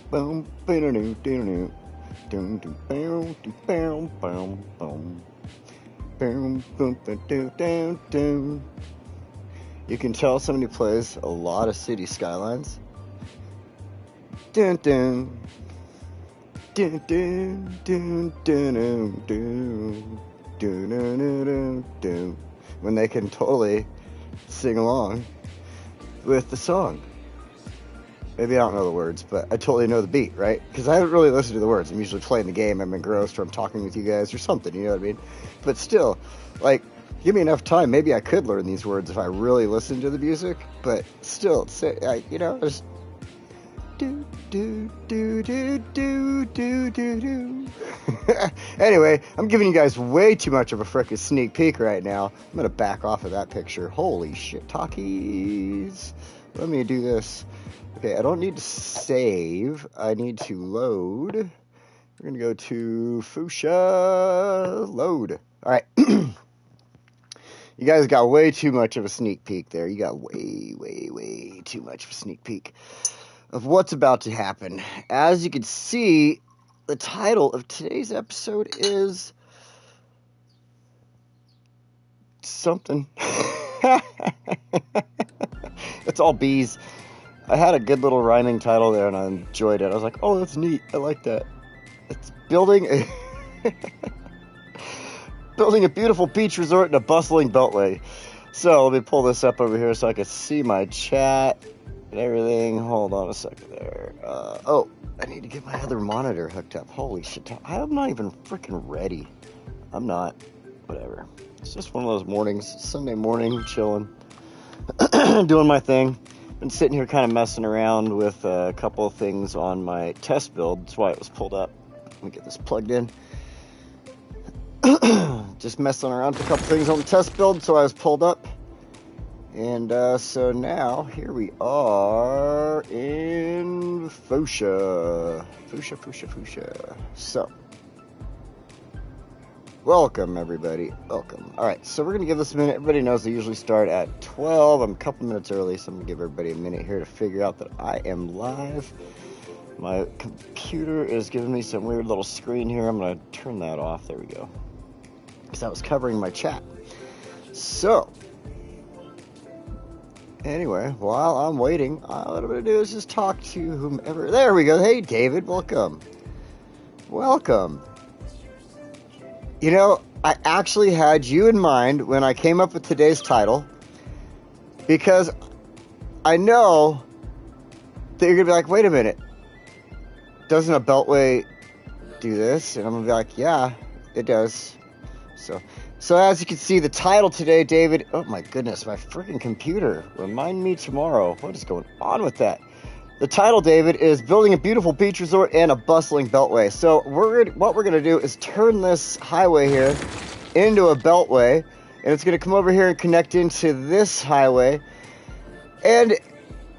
Boom, boom, boom, boom, boom, boom, boom, boom, boom. Boom, boom, boom, boom, boom, boom. You can tell somebody plays a lot of City Skylines. Dun dun. Dun dun dun dun dun dun dun dun dun dun. When they can totally sing along with the song. Maybe I don't know the words, but I totally know the beat, right? Because I haven't really listened to the words. I'm usually playing the game, I'm engrossed, or I'm talking with you guys, or something, you know what I mean? But still, like, give me enough time, maybe I could learn these words if I really listened to the music, but still, you know, just do, do, do, do, do, do, do, do. Anyway, I'm giving you guys way too much of a frickin' sneak peek right now. I'm gonna back off of that picture. Holy shit, talkies. Let me do this. Okay, I don't need to save. I need to load. We're going to go to Foosha. Load. All right. You guys got way too much of a sneak peek there. You got way too much of a sneak peek of what's about to happen. As you can see, the title of today's episode is something. It's all bees. I had a good little rhyming title there, and I enjoyed it. I was like, oh, that's neat. I like that. It's building a beautiful beach resort in a bustling Beltway. So let me pull this up over here so I can see my chat and everything. Hold on a second there. Oh, I need to get my other monitor hooked up. Holy shit. I'm not even freaking ready. I'm not. Whatever. It's just one of those mornings. Sunday morning, chilling. Doing my thing. Been sitting here kind of messing around with a couple of things on my test build. That's why it was pulled up. Let me get this plugged in. Just messing around with a couple things on the test build, so I was pulled up. And so now, here we are in Foosha. Foosha. So, welcome, everybody. Welcome. All right, so we're going to give this a minute. Everybody knows they usually start at 12. I'm a couple minutes early, so I'm going to give everybody a minute here to figure out that I am live. My computer is giving me some weird little screen here. I'm going to turn that off. There we go. Because that was covering my chat. So, anyway, while I'm waiting, what I'm going to do is just talk to whomever. There we go. Hey, David, welcome. Welcome. You know, I actually had you in mind when I came up with today's title, because I know that you're going to be like, wait a minute, doesn't a Beltway do this? And I'm going to be like, yeah, it does. So as you can see, the title today, David, oh my goodness, my freaking computer, remind me tomorrow, what is going on with that? The title, David, is Building a Beautiful Beach Resort and a Bustling Beltway. So what we're going to do is turn this highway here into a beltway, and it's going to come over here and connect into this highway. And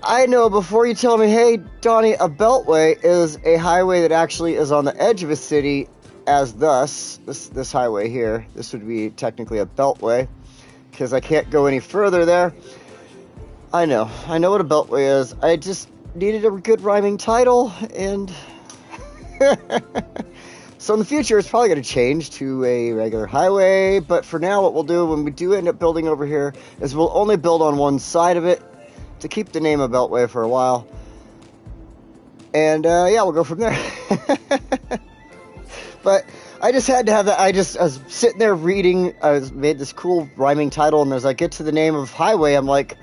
I know, before you tell me, hey, Donnie, a beltway is a highway that actually is on the edge of a city, as thus, this highway here, this would be technically a beltway, because I can't go any further there. I know what a beltway is. I just needed a good rhyming title, and so in the future it's probably going to change to a regular highway, but for now what we'll do when we do end up building over here is we'll only build on one side of it to keep the name of Beltway for a while, and yeah, we'll go from there. But I just had to have that. I was sitting there reading, made this cool rhyming title, and as I get to the name of highway, I'm like,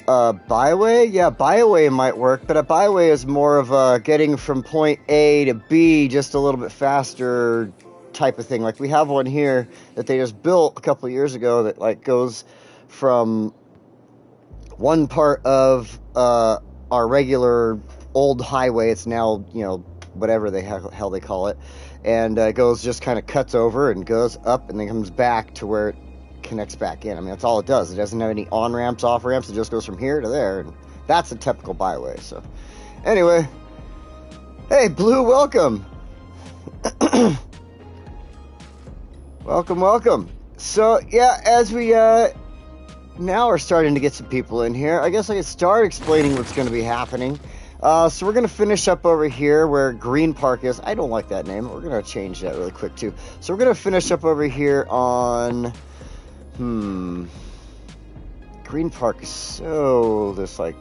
byway? Yeah, byway might work, but a byway is more of a getting from point A to B just a little bit faster type of thing. Like, we have one here that they just built a couple of years ago that, like, goes from one part of our regular old highway. It's now, you know, whatever the hell they call it, and goes, just kind of cuts over and goes up and then comes back to where it connects back in. I mean, that's all it does. It doesn't have any on-ramps, off-ramps. It just goes from here to there, and that's a typical byway. So anyway, hey, Blue, welcome. welcome. So yeah, as we now are starting to get some people in here, I guess I could start explaining what's going to be happening. So we're going to finish up over here where Green Park is. I don't like that name. We're going to change that really quick, too. So we're going to finish up over here on... Green Park is so... There's like...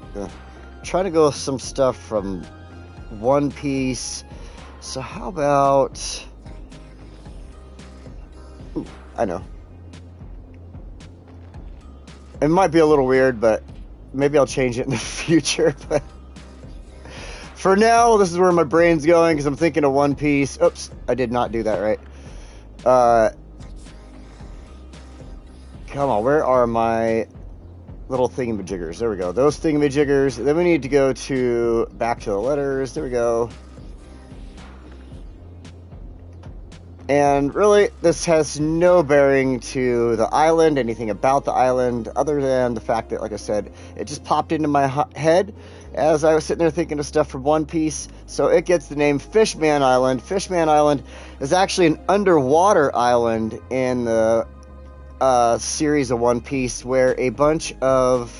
trying to go with some stuff from One Piece. So how about... Ooh, I know. It might be a little weird, but maybe I'll change it in the future, but... For now, this is where my brain's going, because I'm thinking of One Piece. Oops, I did not do that right. Come on, where are my little thingamajiggers? There we go. Those thingamajiggers. Then we need to go to back to the letters. There we go. And really, this has no bearing to the island, anything about the island, other than the fact that, like I said, it just popped into my head as I was sitting there thinking of stuff from One Piece. So it gets the name Fishman Island. Fishman Island is actually an underwater island in the series of One Piece, where a bunch of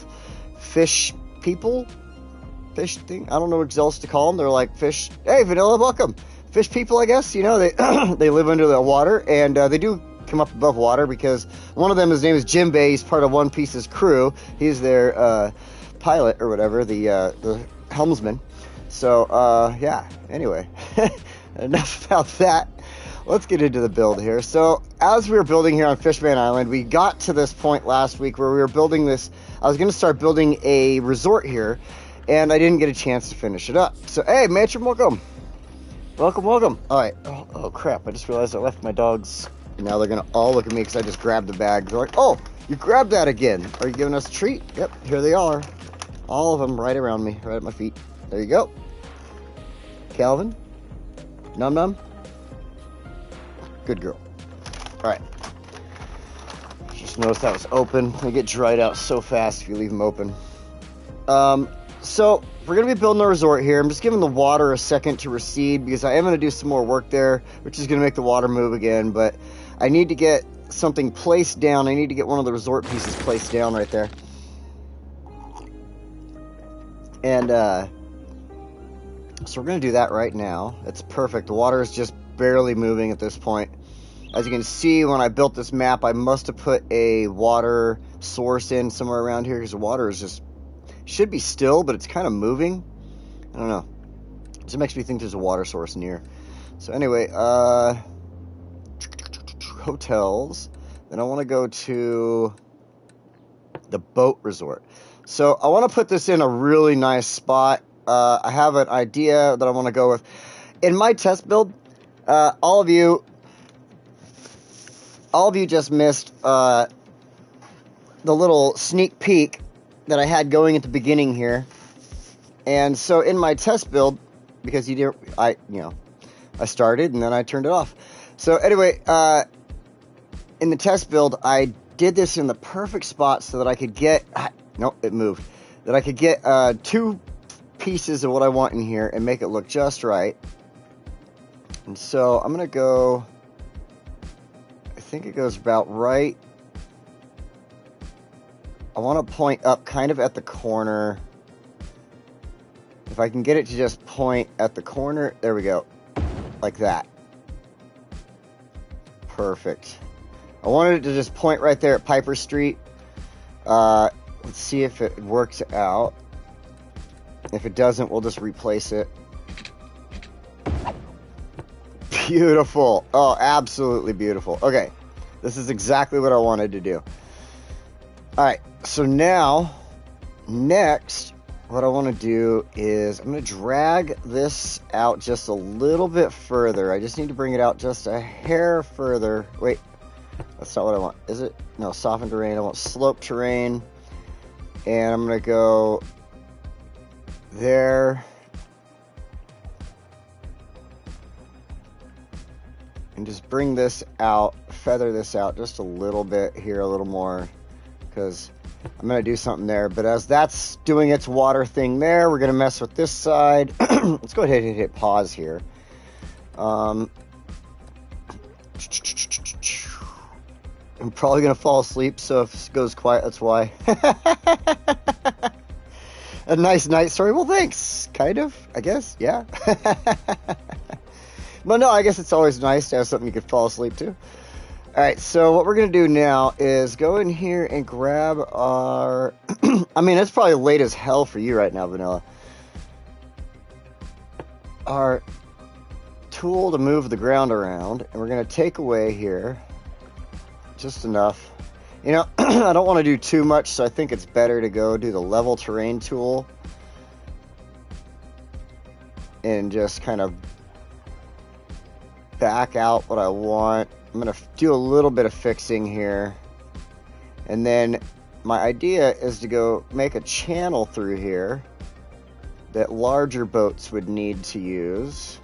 fish people, fish thing, I don't know what else to call them. They're like fish. Hey, Vanilla, welcome. Fish people, I guess. You know, they they live under the water, and they do come up above water, because one of them, his name is Jinbei. He's part of One Piece's crew. He's their pilot or whatever, the helmsman. So yeah, anyway, enough about that. Let's get into the build here. So as we were building here on Fishman Island, we got to this point last week where we were building this. I was going to start building a resort here, and I didn't get a chance to finish it up. So hey, Matron, welcome. Welcome. All right. Oh crap, I just realized I left my dogs. Now they're going to all look at me because I just grabbed the bag. They're like, oh, you grabbed that again. Are you giving us a treat? Yep, here they are. All of them right around me, right at my feet. There you go. Calvin. Num Num. Good girl. All right. Just noticed that was open. They get dried out so fast if you leave them open. So we're going to be building a resort here. I'm just giving the water a second to recede, because I am going to do some more work there, which is going to make the water move again. But I need to get something placed down. I need to get one of the resort pieces placed down right there. And so we're going to do that right now. It's perfect. The water is just barely moving at this point. As you can see, when I built this map, I must have put a water source in somewhere around here, because the water is just, should be still, but it's kind of moving. I don't know. It just makes me think there's a water source near. So anyway, hotels. Then I want to go to the boat resort. So I want to put this in a really nice spot. I have an idea that I want to go with. In my test build, all of you just missed the little sneak peek that I had going at the beginning here. And so in my test build, because I started and then I turned it off. So anyway, in the test build, I did this in the perfect spot so that I could get, nope, it moved, that I could get 2 pieces of what I want in here and make it look just right. And so I'm going to go, I think it goes about right. I want to point up kind of at the corner. If I can get it to just point at the corner, there we go, like that. Perfect. I wanted it to just point right there at Piper Street. Let's see if it works out. If it doesn't, we'll just replace it. Beautiful. Oh, absolutely beautiful. Okay, this is exactly what I wanted to do. Alright, so now, next, what I want to do is I'm going to drag this out just a little bit further. I just need to bring it out just a hair further. Wait, that's not what I want. Is it? No, softened terrain. I want slope terrain. And I'm going to go there. And just bring this out, feather this out just a little bit here, a little more, because I'm going to do something there. But as that's doing its water thing there, we're going to mess with this side. Let's go ahead and hit pause here. I'm probably going to fall asleep, so if it goes quiet, that's why. A nice night story. Well, thanks. Kind of, I guess, yeah. But no, I guess it's always nice to have something you can fall asleep to. Alright, so what we're going to do now is go in here and grab our... I mean, it's probably late as hell for you right now, Vanilla. Our tool to move the ground around, and we're going to take away here just enough. You know, I don't want to do too much, so I think it's better to go do the level terrain tool and just kind of back out what I want. I'm going to do a little bit of fixing here, and then my idea is to go make a channel through here that larger boats would need to use,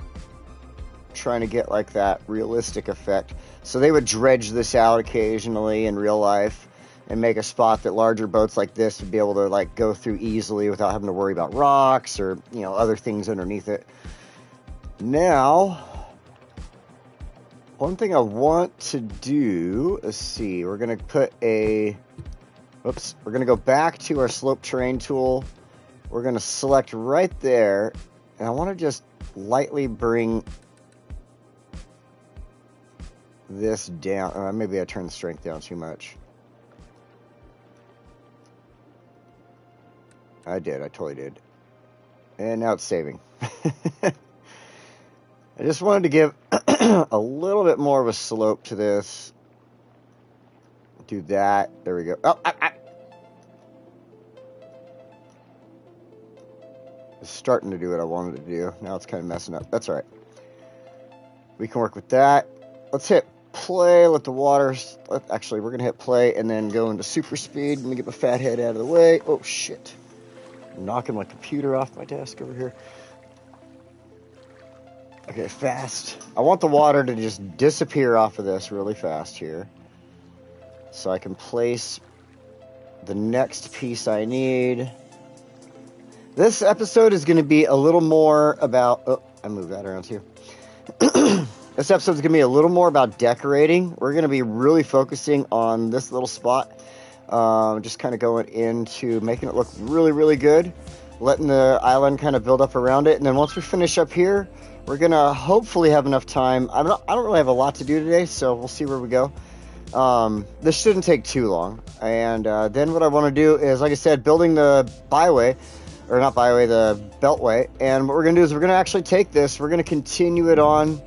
trying to get like that realistic effect. So they would dredge this out occasionally in real life and make a spot that larger boats like this would be able to like go through easily without having to worry about rocks or, you know, other things underneath it. Now, one thing I want to do, let's see, we're going to put a, oops, we're going to go back to our slope terrain tool. We're going to select right there, and I want to just lightly bring this down. Maybe I turned the strength down too much. I did, I totally did. And now it's saving. I just wanted to give a little bit more of a slope to this. Do that. There we go. Oh, It's starting to do what I wanted to do. Now it's kind of messing up. That's all right. We can work with that. Let's hit play. Let the water... Actually, we're going to hit play and then go into super speed. Let me get my fat head out of the way. Oh, shit. I'm knocking my computer off my desk over here. Okay, fast. I want the water to just disappear off of this really fast here, so I can place the next piece I need. This episode is going to be a little more about... Oh, I moved that around too. This episode is going to be a little more about decorating. We're going to be really focusing on this little spot. Just kind of going into making it look really, really good. Letting the island kind of build up around it. And then once we finish up here, we're going to hopefully have enough time. I don't really have a lot to do today, so we'll see where we go. This shouldn't take too long. And then what I want to do is, like I said, building the byway. Or not byway, the Beltway. And what we're going to do is we're going to actually take this. We're going to continue it on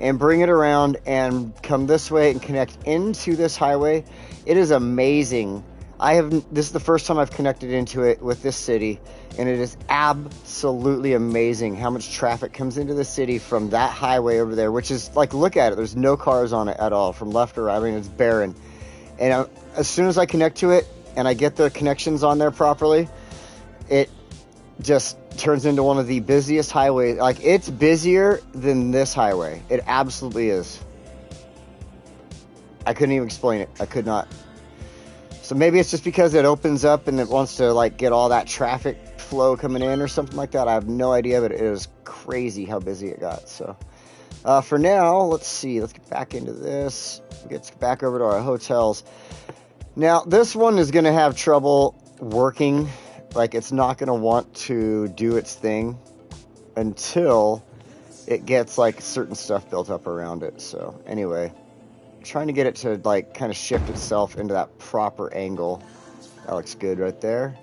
and bring it around and come this way and connect into this highway. It is amazing. This is the first time I've connected into it with this city, and it is absolutely amazing how much traffic comes into the city from that highway over there, which is like, look at it. There's no cars on it at all from left or right. I mean, it's barren. And as soon as I connect to it and I get the connections on there properly, it just turns into one of the busiest highways. Like, it's busier than this highway. It absolutely is. I couldn't even explain it. I could not. So maybe it's just because it opens up and it wants to like get all that traffic flow coming in or something like that. I have no idea, but it is crazy how busy it got. So for now, let's see. Let's get back into this. Get back over to our hotels. Now, this one is going to have trouble working. Like, it's not going to want to do its thing until it gets like certain stuff built up around it. So anyway, trying to get it to like kind of shift itself into that proper angle. That looks good right there.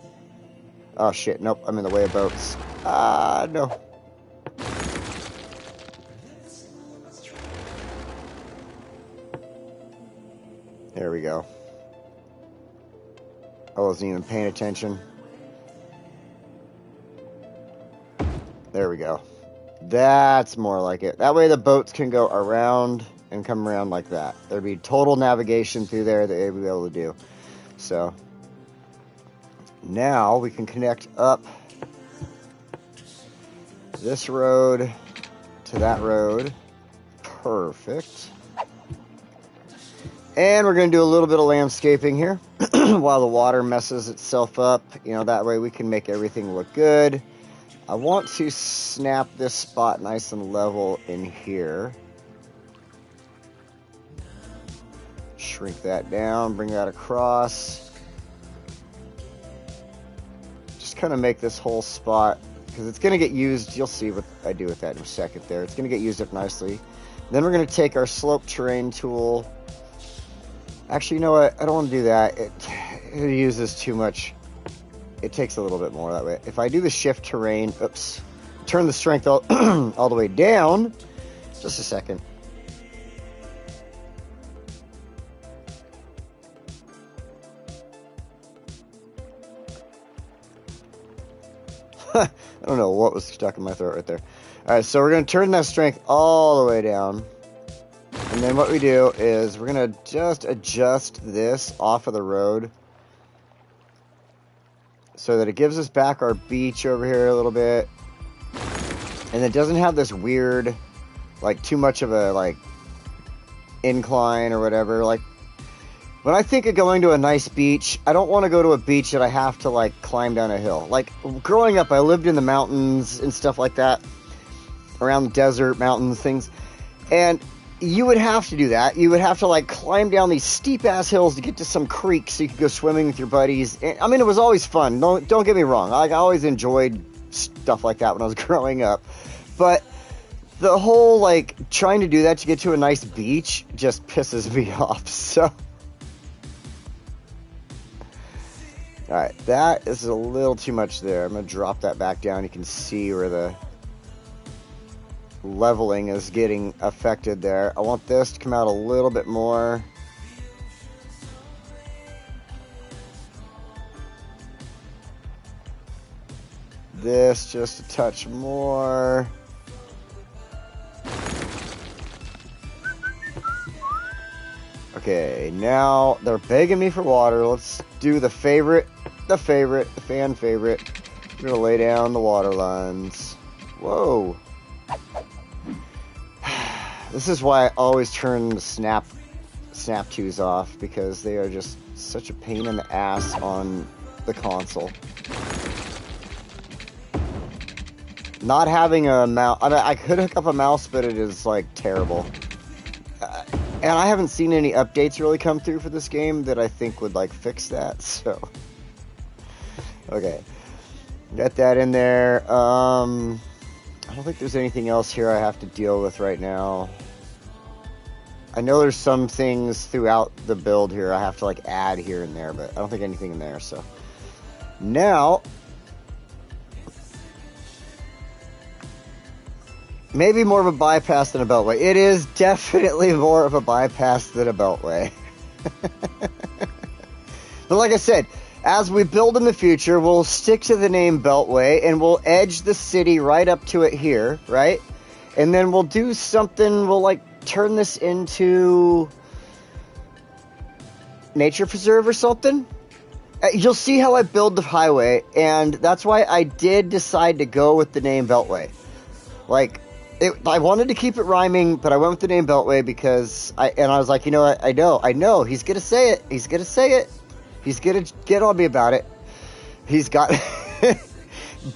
Oh shit, nope, I'm in the way of boats. No. There we go. I wasn't even paying attention. There we go. That's more like it. That way the boats can go around and come around like that. There'd be total navigation through there that they'd be able to do. So now we can connect up this road to that road. Perfect. And we're going to do a little bit of landscaping here while the water messes itself up. You know, that way we can make everything look good. I want to snap this spot nice and level in here. Shrink that down, bring that across. Just kind of make this whole spot because it's going to get used. You'll see what I do with that in a second there. It's going to get used up nicely. Then we're going to take our slope terrain tool. Actually, you know what? I don't want to do that. It uses too much. It takes a little bit more that way. If I do the shift terrain, oops, turn the strength all, all the way down. Just a second. I don't know what was stuck in my throat right there. Alright, so we're going to turn that strength all the way down. And then what we do is we're going to just adjust this off of the road so that it gives us back our beach over here a little bit. And it doesn't have this weird, like, too much of a, like, incline or whatever. Like, when I think of going to a nice beach, I don't want to go to a beach that I have to, like, climb down a hill. Like, growing up, I lived in the mountains and stuff like that, around the desert, mountains, things, and you would have to do that. You would have to, like, climb down these steep-ass hills to get to some creek so you could go swimming with your buddies. And, I mean, it was always fun. Don't get me wrong. Like, I always enjoyed stuff like that when I was growing up. But the whole, like, trying to do that to get to a nice beach just pisses me off, so... Alright, that is a little too much there. I'm going to drop that back down. You can see where the leveling is getting affected there. I want this to come out a little bit more. This just a touch more. Okay, now they're begging me for water. Let's do the fan favorite. We're gonna lay down the water lines. Whoa. This is why I always turn the snap twos off, because they are just such a pain in the ass on the console. Not having a mouse, I could hook up a mouse, but it is like terrible. And I haven't seen any updates really come through for this game that I think would, like, fix that, so... Okay. Get that in there. I don't think there's anything else here I have to deal with right now. I know there's some things throughout the build here I have to, like, add here and there, but I don't think anything in there, so... Now... Maybe more of a bypass than a beltway. It is definitely more of a bypass than a beltway. But like I said, as we build in the future, we'll stick to the name Beltway, and we'll edge the city right up to it here, right? And then we'll do something, we'll, like, turn this into nature preserve or something. You'll see how I build the highway, and that's why I did decide to go with the name Beltway. Like... I wanted to keep it rhyming, but I went with the name Beltway because I was like, you know what, I know, he's gonna say it, he's gonna get on me about it, he's got,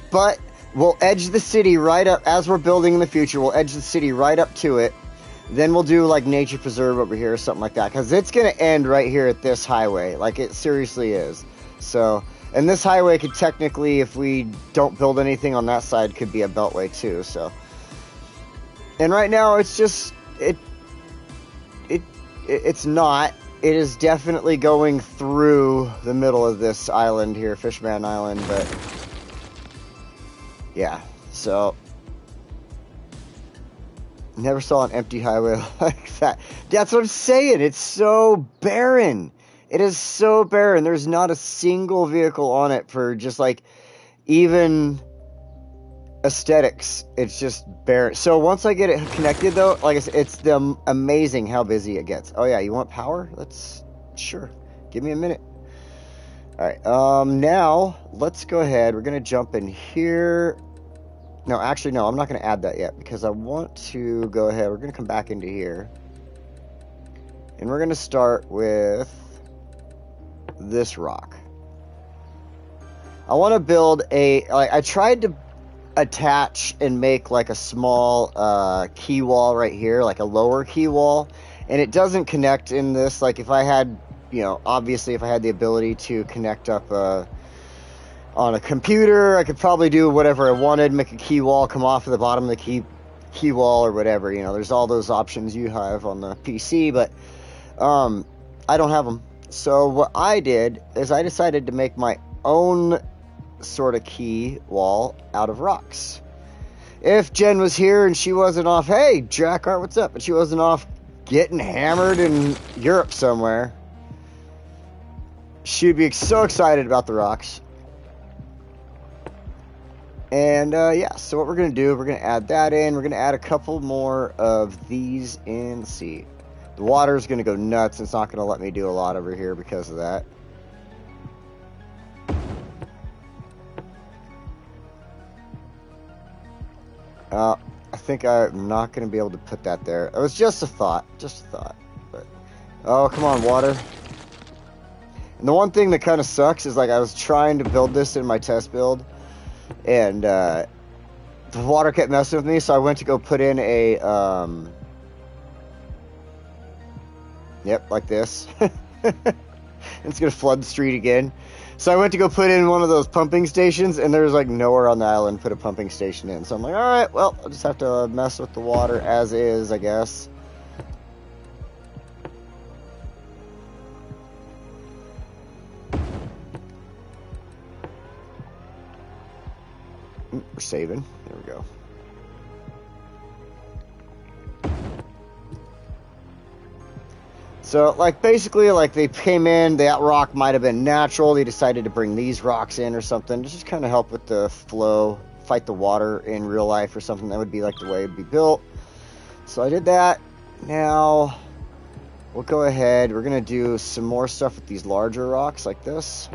but we'll edge the city right up, as we're building in the future, we'll edge the city right up to it, then we'll do, like, nature preserve over here or something like that, because it's gonna end right here at this highway, like, it seriously is, so, and this highway could technically, if we don't build anything on that side, could be a Beltway too, so... And right now, it's just, it's not. It is definitely going through the middle of this island here, Fishman Island, but, yeah, so, never saw an empty highway like that. That's what I'm saying, it's so barren. It is so barren. There's not a single vehicle on it for just, like, even... aesthetics. It's just bare. So once I get it connected, though, like I said, it's amazing how busy it gets. Oh yeah, you want power? Let's, sure, give me a minute. All right, now let's go ahead. We're gonna jump in here. No, actually, no, I'm not gonna add that yet because I want to go ahead. We're gonna come back into here, and we're gonna start with this rock. I want to build a, like, I tried to attach and make, like, a small key wall right here, like a lower key wall, and it doesn't connect in this. Like, if I had, you know, obviously if I had the ability to connect up On a computer, I could probably do whatever I wanted, make a key wall come off of the bottom of the key wall or whatever. You know, there's all those options you have on the PC, but I don't have them. So what I did is I decided to make my own sort of key wall out of rocks. If Jen was here and she wasn't off, hey, Jackart, what's up? But she wasn't off getting hammered in Europe somewhere, she'd be so excited about the rocks. And yeah, so what we're going to do, we're going to add that in. We're going to add a couple more of these in. Let's see. The water's going to go nuts. It's not going to let me do a lot over here because of that. I think I'm not going to be able to put that there. It was just a thought. Just a thought. But, oh, come on, water. And the one thing that kind of sucks is, like, I was trying to build this in my test build, and the water kept messing with me, so I went to go put in a, yep, like this. It's going to flood the street again. So I went to go put in one of those pumping stations, and there was, like, nowhere on the island to put a pumping station in. So I'm like, alright, well, I'll just have to mess with the water as is, I guess. We're saving. There we go. So, like, basically, like, they came in, that rock might have been natural, they decided to bring these rocks in or something, just kind of help with the flow, fight the water in real life or something. That would be, like, the way it would be built. So I did that. Now, we'll go ahead, we're going to do some more stuff with these larger rocks, like this.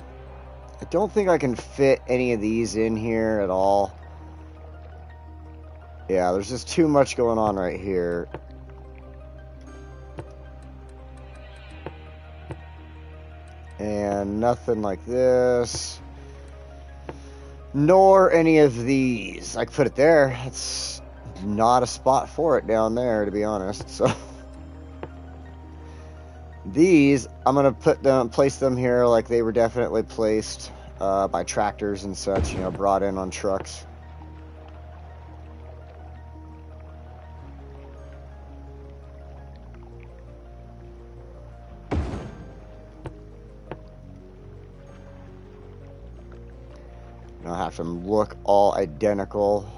I don't think I can fit any of these in here at all. Yeah, there's just too much going on right here. And nothing like this. Nor any of these. I could put it there. It's not a spot for it down there, to be honest. So these, I'm going to place them here like they were definitely placed by tractors and such, you know, brought in on trucks. I'll have them look all identical.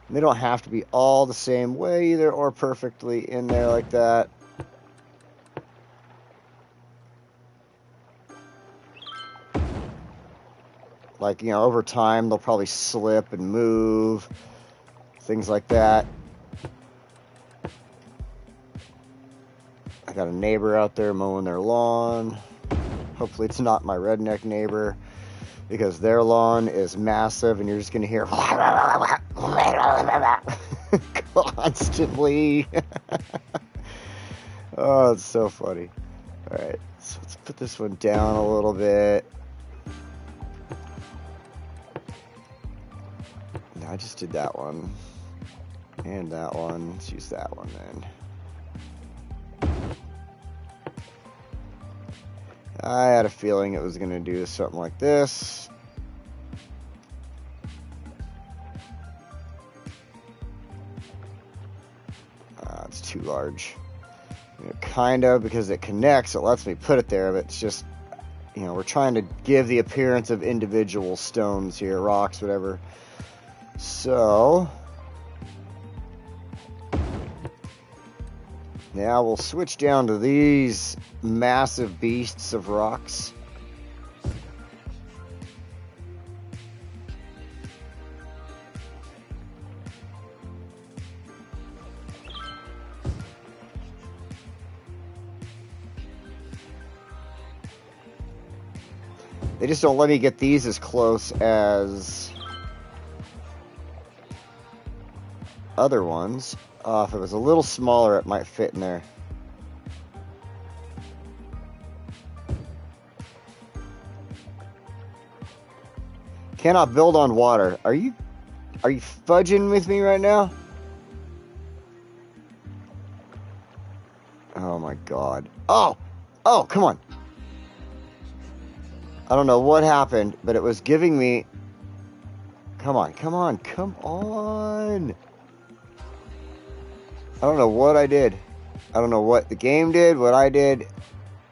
They don't have to be all the same way either, or perfectly in there like that. Like, you know, over time they'll probably slip and move, things like that. I got a neighbor out there mowing their lawn. Hopefully it's not my redneck neighbor, because their lawn is massive and you're just going to hear constantly. Oh, it's so funny. Alright, so let's put this one down a little bit. No, I just did that one. And that one. Let's use that one then. I had a feeling it was going to do something like this. It's too large. You know, kind of, because it connects, it lets me put it there, but it's just, you know, we're trying to give the appearance of individual stones here, rocks, whatever. So now we'll switch down to these massive beasts of rocks. They just don't let me get these as close as other ones. If it was a little smaller, it might fit in there. Cannot build on water. Are you fudging with me right now? Oh my god. on. Oh! Oh, come on. I don't know what happened, but it was giving me... Come on, come on, come on! I don't know what I did. I don't know what the game did, what I did.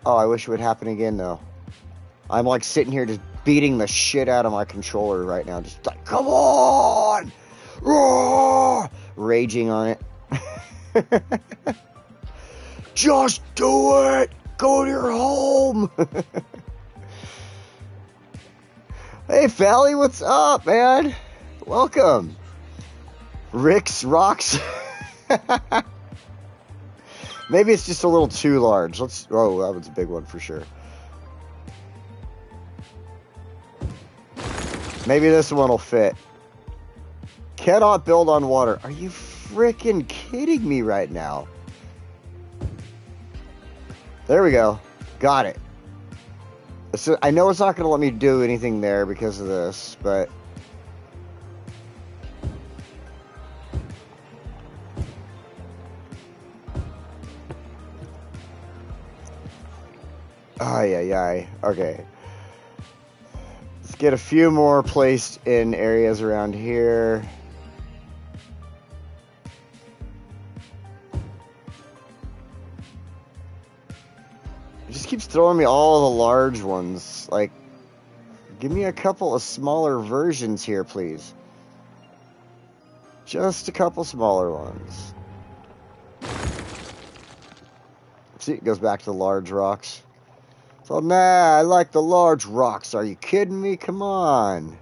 Oh, I wish it would happen again, though. I'm like sitting here just beating the shit out of my controller right now. Just like, come on! Roar! Raging on it. Just do it! Go to your home! Hey, Fally, what's up, man? Welcome. Rick's Rocks. Maybe it's just a little too large. Let's... Oh, that was a big one for sure. Maybe this one will fit. Cannot build on water. Are you freaking kidding me right now? There we go. Got it. So I know it's not going to let me do anything there because of this, but... Ay, ay, ay. Okay. Let's get a few more placed in areas around here. It just keeps throwing me all the large ones. Like, give me a couple of smaller versions here, please. Just a couple smaller ones. See, it goes back to the large rocks. So, nah, I like the large rocks. Are you kidding me? Come on.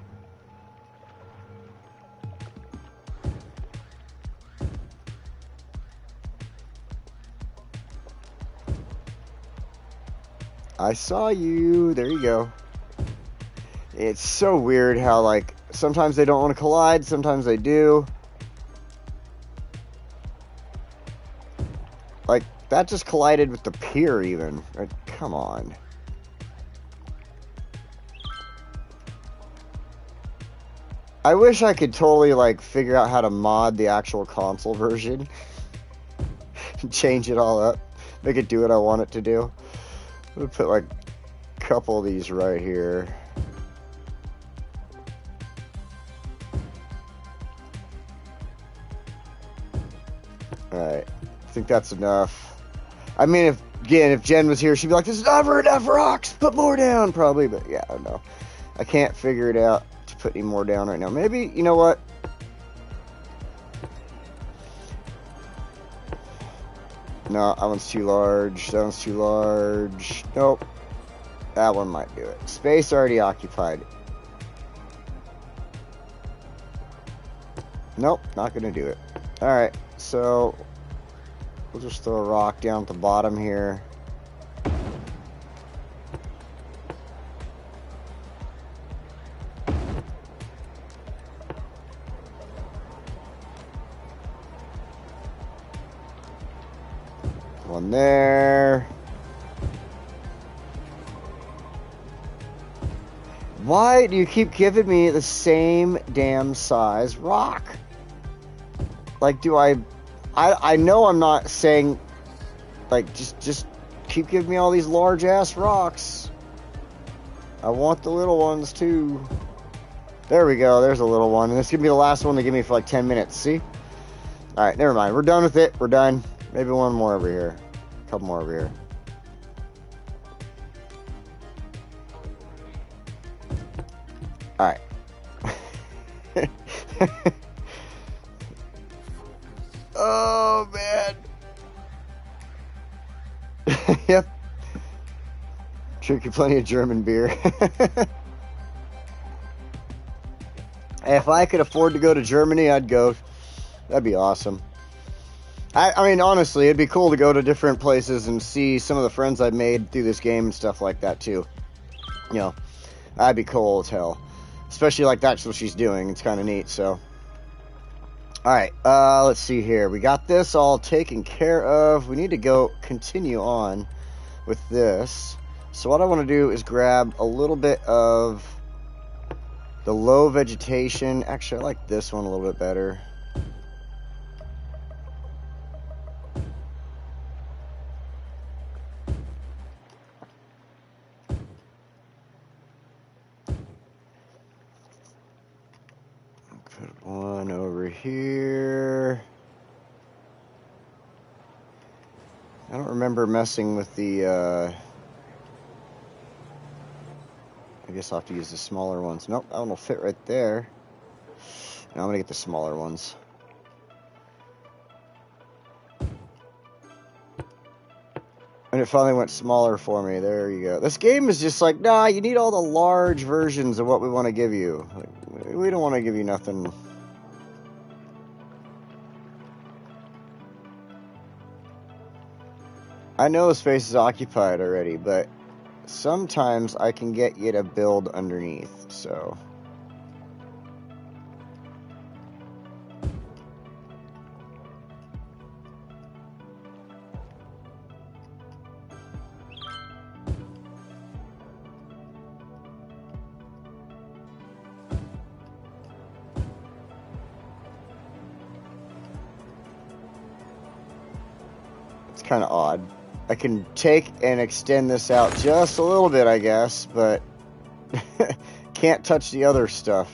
I saw you. There you go. It's so weird how, like, sometimes they don't want to collide, sometimes they do. Like, that just collided with the pier, even. Like, come on. I wish I could totally, like, figure out how to mod the actual console version. Change it all up. Make it do what I want it to do. I'm gonna put, like, a couple of these right here. Alright. I think that's enough. I mean, if Jen was here, she'd be like, there's never enough rocks! Put more down! Probably, but yeah, I don't know. I can't figure it out to put any more down right now. Maybe, you know what? No, that one's too large. That one's too large. Nope. That one might do it. Space already occupied. Nope, not gonna do it. Alright, so we'll just throw a rock down at the bottom here. One there. Why do you keep giving me the same damn size rock? Like, do I know I'm not saying, like, just keep giving me all these large ass rocks. I want the little ones too. There we go, there's a little one. And this is gonna be the last one they give me for like 10 minutes, see? Alright, never mind. We're done with it. We're done. Maybe one more over here. A couple more over here. Alright. Oh, man. Yep. Drinking plenty of German beer. If I could afford to go to Germany, I'd go. That'd be awesome. I mean, honestly, it'd be cool to go to different places and see some of the friends I've made through this game and stuff like that, too. You know, that'd be cool as hell. Especially like that's what she's doing. It's kind of neat, so. Alright, let's see here. We got this all taken care of. We need to go continue on with this. So what I want to do is grab a little bit of the low vegetation. Actually, I like this one a little bit better. here. I don't remember messing with the, I guess I'll have to use the smaller ones. Nope, that one will fit right there. Now I'm going to get the smaller ones. And it finally went smaller for me. There you go. This game is just like, nah, you need all the large versions of what we want to give you. Like, we don't want to give you nothing. I know the space is occupied already, but sometimes I can get you to build underneath, so... It's kind of odd. I can take and extend this out just a little bit, I guess, but can't touch the other stuff.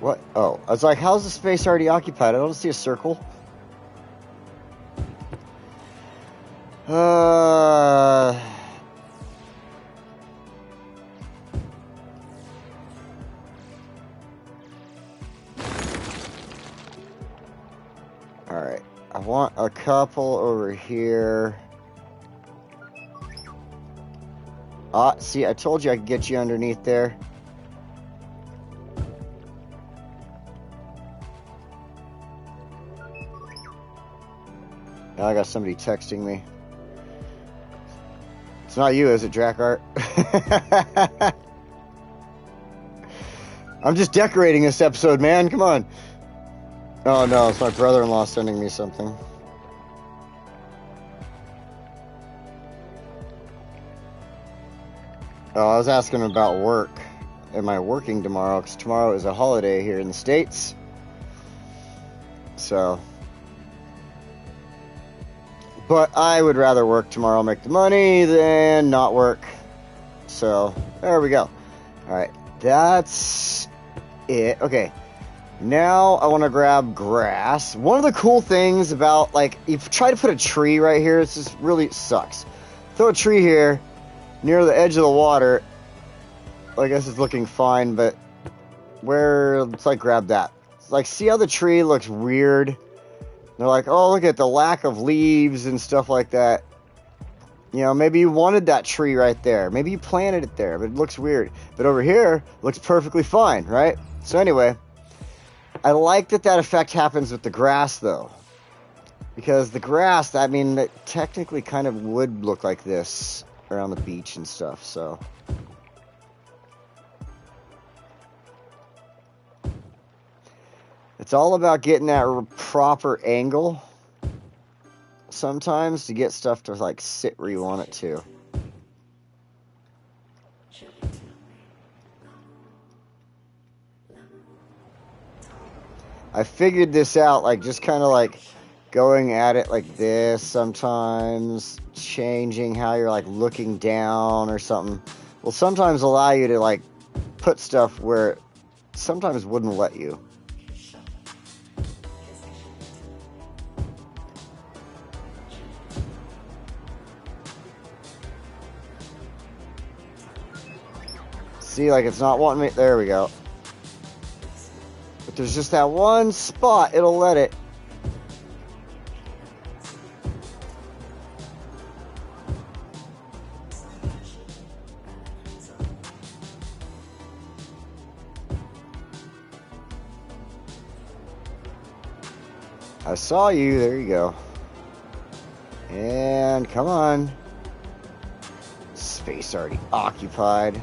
What? Oh, I was like, how's the space already occupied? I don't see a circle. Alright, I want a couple over here. Ah, see, I told you I could get you underneath there. Now I got somebody texting me. It's not you, is it, Drackart? I'm just decorating this episode, man. Come on. Oh, no, it's my brother-in-law sending me something. Oh, I was asking about work. Am I working tomorrow? Because tomorrow is a holiday here in the States. So... But I would rather work tomorrow, make the money, than not work. So, there we go. Alright, that's it. Okay, now I want to grab grass. One of the cool things about, like, if you try to put a tree right here, it just really sucks. Throw a tree here, near the edge of the water. I guess it's looking fine, but where, let's like grab that. Like, see how the tree looks weird? They're like, oh, look at the lack of leaves and stuff like that. You know, maybe you wanted that tree right there. Maybe you planted it there, but it looks weird. But over here, looks perfectly fine, right? So anyway, I like that that effect happens with the grass, though. Because the grass, I mean, it technically kind of would look like this around the beach and stuff, so... It's all about getting that proper angle sometimes to get stuff to like sit where you want it to. I figured this out, like just kind of like going at it like this sometimes, changing how you're like looking down or something will sometimes allow you to like put stuff where it sometimes wouldn't let you. See, like it's not wanting me. There we go. But there's just that one spot, it'll let it. I saw you, there you go. And come on. Space already occupied.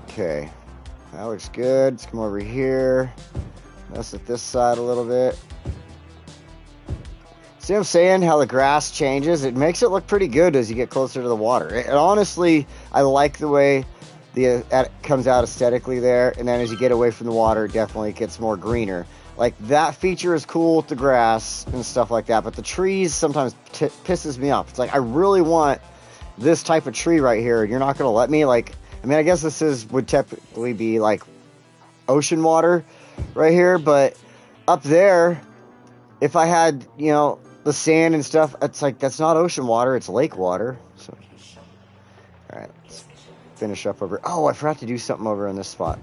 Okay, that looks good. Let's come over here. Mess with this side a little bit. See what I'm saying? How the grass changes? It makes it look pretty good as you get closer to the water. Honestly, I like the way it comes out aesthetically there. And then as you get away from the water, it definitely gets more greener. Like, that feature is cool with the grass and stuff like that. But the trees sometimes pisses me off. It's like, I really want this type of tree right here. And you're not going to let me? Like, I mean, I guess this would typically be, like, ocean water right here. But up there, if I had, you know, the sand and stuff, it's like, that's not ocean water, it's lake water. So, alright, let's finish up over. Oh, I forgot to do something over in this spot.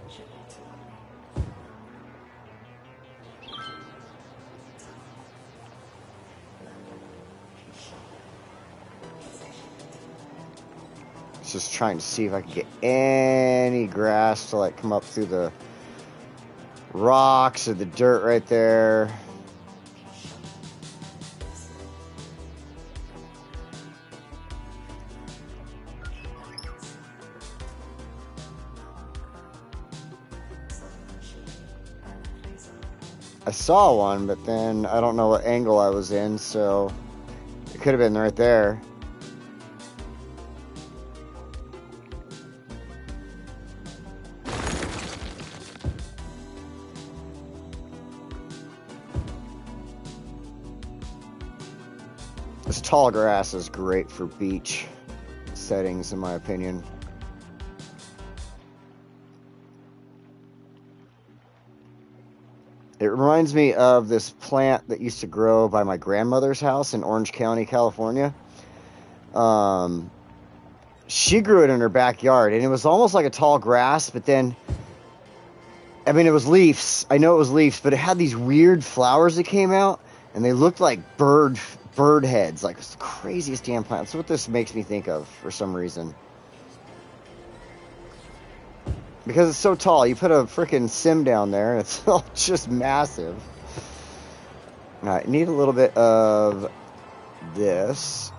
Just trying to see if I can get any grass to, like, come up through the rocks or the dirt right there. I saw one, but then I don't know what angle I was in, so it could have been right there. This tall grass is great for beach settings, in my opinion. It reminds me of this plant that used to grow by my grandmother's house in Orange County, California. She grew it in her backyard, and it was almost like a tall grass, but then, I mean, it was leaves. I know it was leaves, but it had these weird flowers that came out, and they looked like bird heads. Like, it's the craziest damn plant. That's what this makes me think of for some reason. Because it's so tall, you put a freaking sim down there, and it's all just massive. Alright, need a little bit of this.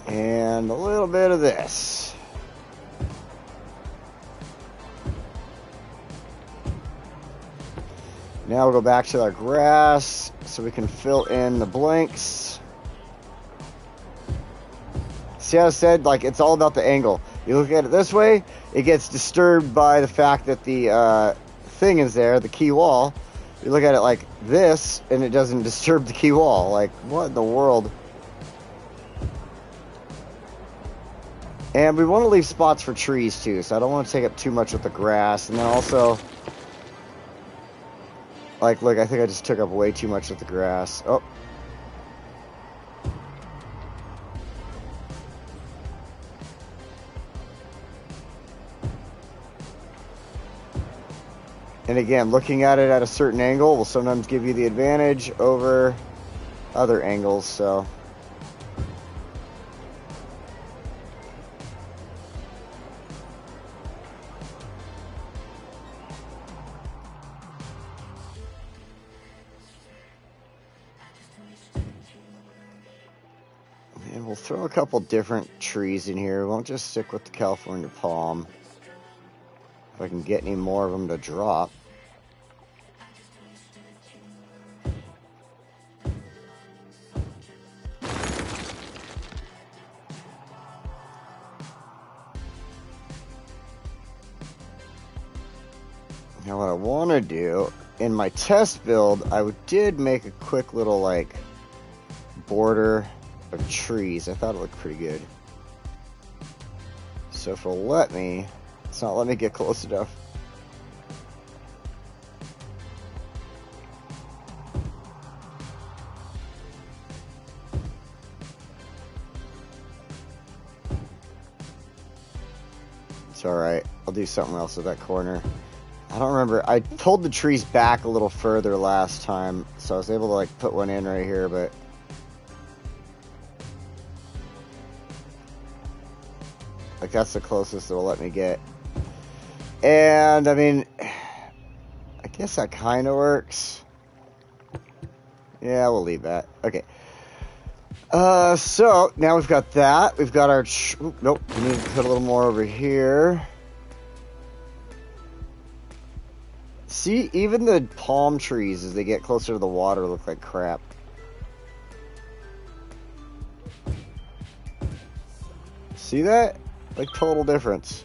And a little bit of this. Now we'll go back to our grass so we can fill in the blanks. See how I said, like, it's all about the angle. You look at it this way, it gets disturbed by the fact that the thing is there, the key wall. You look at it like this, and it doesn't disturb the key wall. Like, what in the world? And we want to leave spots for trees, too, so I don't want to take up too much with the grass. And then also, like, look, I think I just took up way too much with the grass. Oh. And again, looking at it at a certain angle will sometimes give you the advantage over other angles, so. And we'll throw a couple different trees in here. We won't just stick with the California palm. If I can get any more of them to drop. Now what I want to do, in my test build, I did make a quick little, like, border of trees. I thought it looked pretty good. So if it'll let me, it's not letting me get close enough. It's alright. I'll do something else with that corner. I don't remember. I pulled the trees back a little further last time, so I was able to, like, put one in right here, but like, that's the closest it'll let me get. And, I mean, I guess that kind of works. Yeah, we'll leave that. Okay. So now we've got that. We've got our. Nope. We need to put a little more over here. See, even the palm trees, as they get closer to the water, look like crap. See that? Like, total difference.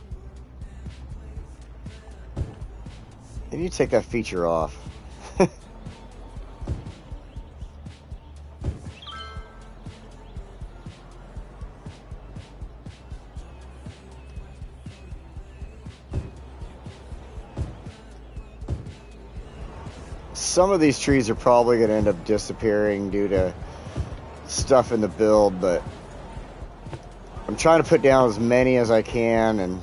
Maybe you take that feature off. Some of these trees are probably going to end up disappearing due to stuff in the build, but I'm trying to put down as many as I can, and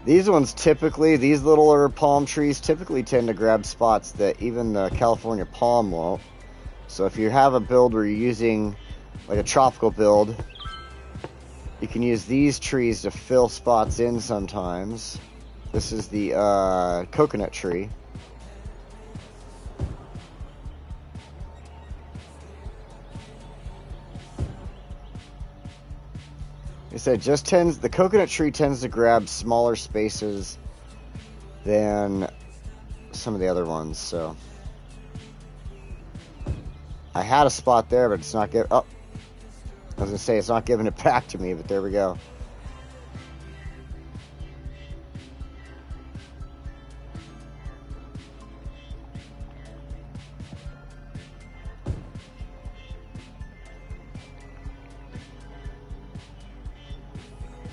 these ones typically, these littler palm trees typically tend to grab spots that even the California palm won't. So if you have a build where you're using like a tropical build, you can use these trees to fill spots in sometimes. This is the coconut tree. Like I said, the coconut tree tends to grab smaller spaces than some of the other ones, so. I had a spot there, but it's not I was gonna say it's not giving it back to me, but there we go.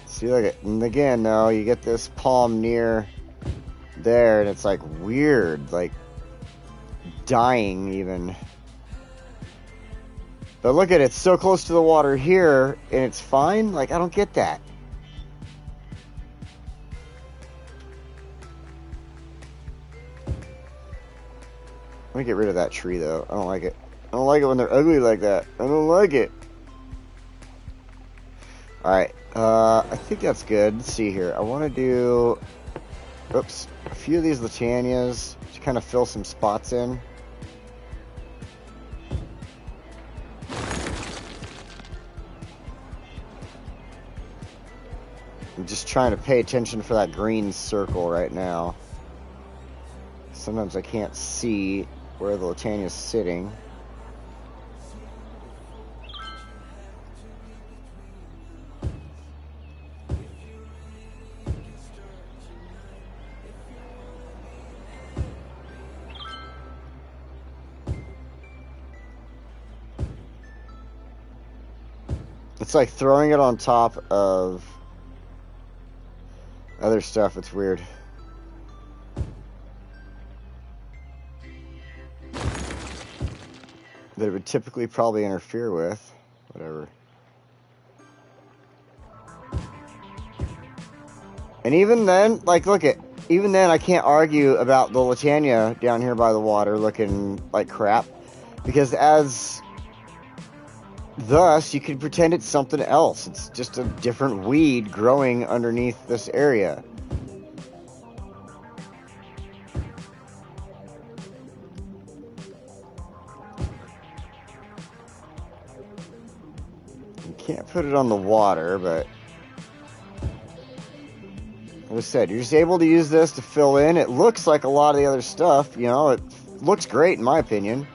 See, look at, and again, though, you get this palm near there, and it's like weird, like dying even. But look at it, it's so close to the water here, and it's fine. Like, I don't get that. Let me get rid of that tree, though. I don't like it. I don't like it when they're ugly like that. I don't like it. Alright, I think that's good. Let's see here. I want to do, oops, a few of these Latanias to kind of fill some spots in. I'm just trying to pay attention for that green circle right now. Sometimes I can't see where the Latania is sitting. It's like throwing it on top of other stuff. It's weird. That it would typically probably interfere with. Whatever. And even then, like, look at, even then I can't argue about the Latania down here by the water looking like crap. Because thus, you could pretend it's something else. It's just a different weed growing underneath this area. You can't put it on the water, but like I said, you're just able to use this to fill in. It looks like a lot of the other stuff, you know, it looks great in my opinion.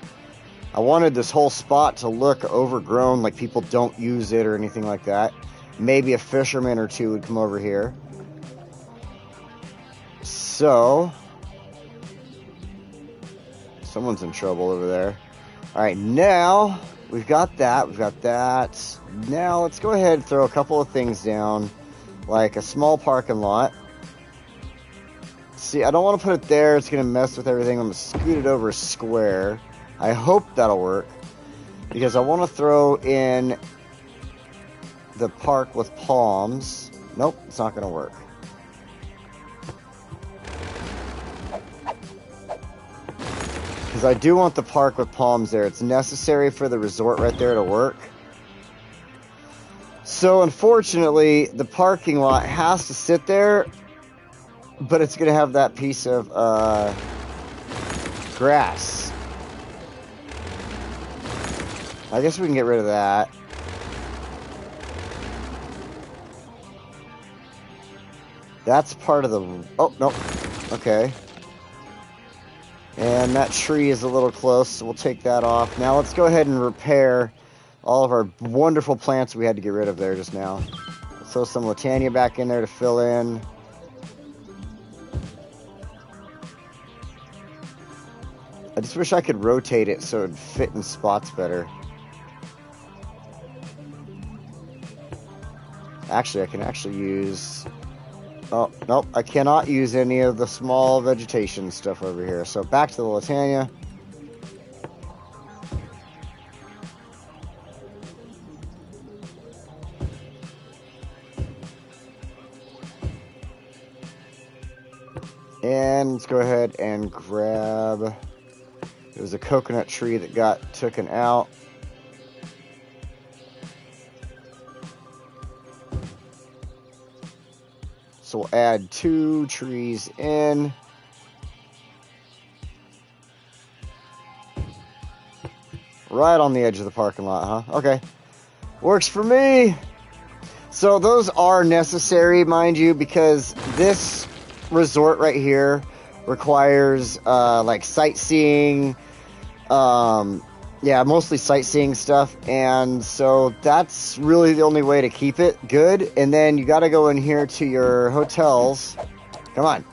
I wanted this whole spot to look overgrown, like people don't use it or anything like that. Maybe a fisherman or two would come over here. So, someone's in trouble over there. Alright, now we've got that. We've got that. Now let's go ahead and throw a couple of things down, like a small parking lot. See, I don't want to put it there. It's going to mess with everything. I'm going to scoot it over a square. I hope that'll work, because I want to throw in the park with palms. Nope, it's not going to work. Because I do want the park with palms there. It's necessary for the resort right there to work. So unfortunately, the parking lot has to sit there, but it's going to have that piece of grass. I guess we can get rid of that. That's part of the... Oh, no. Okay. And that tree is a little close, so we'll take that off. Now let's go ahead and repair all of our wonderful plants we had to get rid of there just now. Let's throw some Latania back in there to fill in. I just wish I could rotate it so it'd fit in spots better. Actually, I can actually use... Oh, nope, I cannot use any of the small vegetation stuff over here. So back to the Latania. And let's go ahead and grab... There was a coconut tree that got taken out. So we'll add 2 trees in. Right on the edge of the parking lot, huh? Okay. Works for me. So those are necessary, mind you, because this resort right here requires like sightseeing, yeah, mostly sightseeing stuff, and so that's really the only way to keep it good. And then you got to go in here to your hotels. Come on.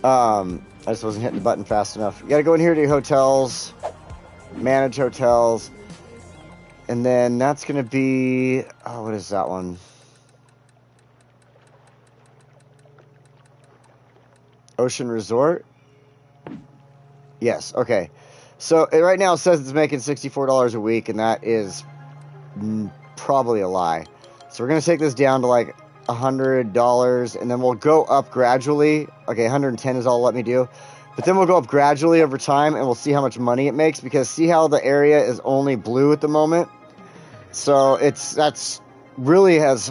I just wasn't hitting the button fast enough. You got to go in here to your hotels, manage hotels, and then that's going to be, oh, what is that one? Ocean Resort? Yes, okay. So right now it says it's making $64 a week, and that is probably a lie. So we're going to take this down to like $100, and then we'll go up gradually. Okay, 110 is all it'll let me do. But then we'll go up gradually over time, and we'll see how much money it makes, because see how the area is only blue at the moment? So that's really as